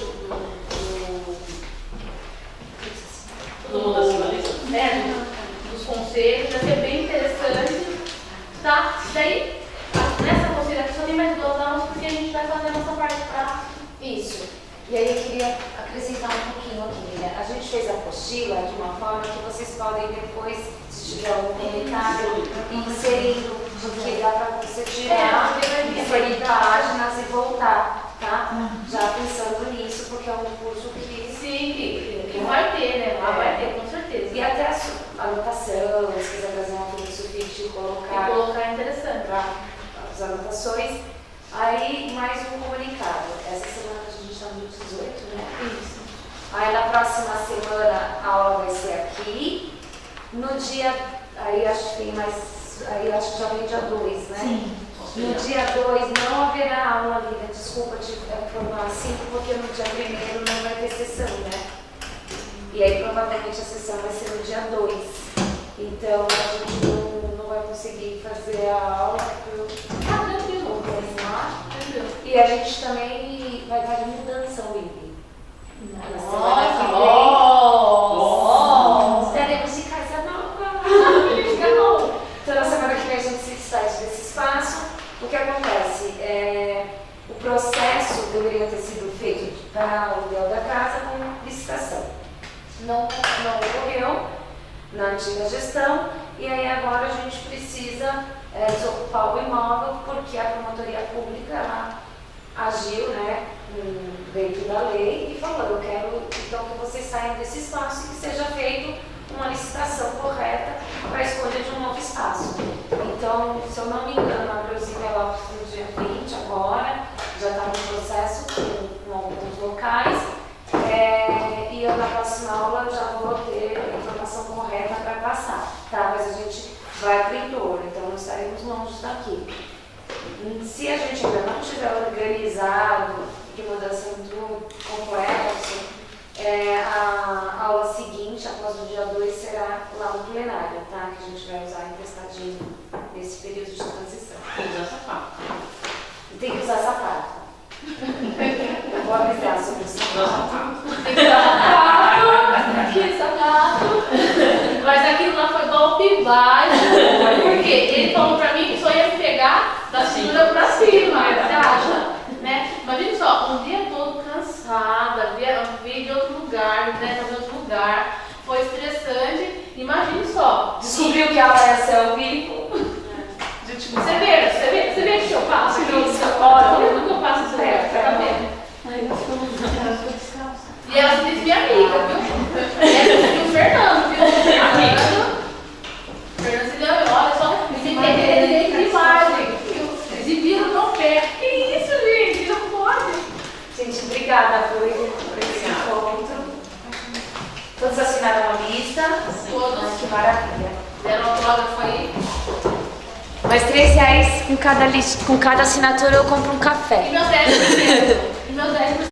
vezes, vai ser bem interessante, tá? Daí, nessa apostila aqui só tem mais 2 aulas porque a gente vai fazer a nossa parte prática. Isso. E aí eu queria acrescentar um pouquinho aqui, né? A gente fez a apostila de uma forma que vocês podem depois, se tiver algum comentário, ir inserindo, porque dá para você tirar inserir páginas e voltar, tá? Já pensando nisso, porque é um curso que... Sim, que vai ter, né? Lá vai ter, com certeza. E até a anotação, se quiser trazer uma folha de sulfite e colocar... E colocar é interessante. As anotações. Aí, mais um comunicado. Essa semana a gente está no 18, né? Isso. Aí, na próxima semana, a aula vai ser aqui. No dia... Aí, acho que tem mais... Aí, acho que já vem dia 2, né? Sim. No dia 2 não haverá aula, Lívia. Desculpa te informar assim, porque no dia 1º não vai ter sessão, né? E aí, provavelmente, a sessão vai ser no dia 2. Então, a gente não vai conseguir fazer a aula por... Tranquilo. E a gente também vai estar de mudança, Willy. Nossa, Estaremos em casa nova. Então, na semana que vem a gente se despede desse espaço. O que acontece? O processo deveria ter sido feito para o aluguel da casa com licitação. Não ocorreu na antiga gestão, e aí agora a gente precisa desocupar o imóvel porque a promotoria pública ela agiu, né, dentro da lei e falou: eu quero então que vocês saiam desse espaço e que seja feita uma licitação correta para a escolha de um novo espaço. Então, se eu não me engano, a Brasília ela no dia 20 agora, já está no processo com alguns locais. E eu na próxima aula eu já vou ter a informação correta para passar, tá? Mas a gente vai para o entorno, então não estaremos longe daqui. Se a gente ainda não tiver organizado, que mudança muito complexa, a aula seguinte, após o dia 2, será lá no plenário, tá? Que a gente vai usar emprestadinho nesse período de transição. Tem que usar sapato. Tem que usar sapato. Eu vou avisar sobre isso. Usar sapato. Tem que sapato, que sapato. Mas aquilo lá foi golpe baixo. Por quê? Ele falou pra mim que só ia me pegar da cintura pra cima, você acha? Né? Imagina só, um dia todo cansada, veio de outro lugar, né? De outro lugar. Foi estressante. Imagine só. Descobriu que ela ia ser ao vivo. Você vê que eu passo aqui? Olha, eu nunca passo isso aí, tá vendo? E ela se disse minha amiga, viu? E o Fernando, viu? Fernando se deu, olha só, você entender direito de imagem, viu? Exibiram no pé. Que isso, gente? Não pode. Gente, obrigada por esse encontro. Todos assinaram a lista. Todos. Que maravilha. Deram autógrafo aí. Mas R$3 com cada assinatura eu compro um café. E meus 10%. E meus 10%.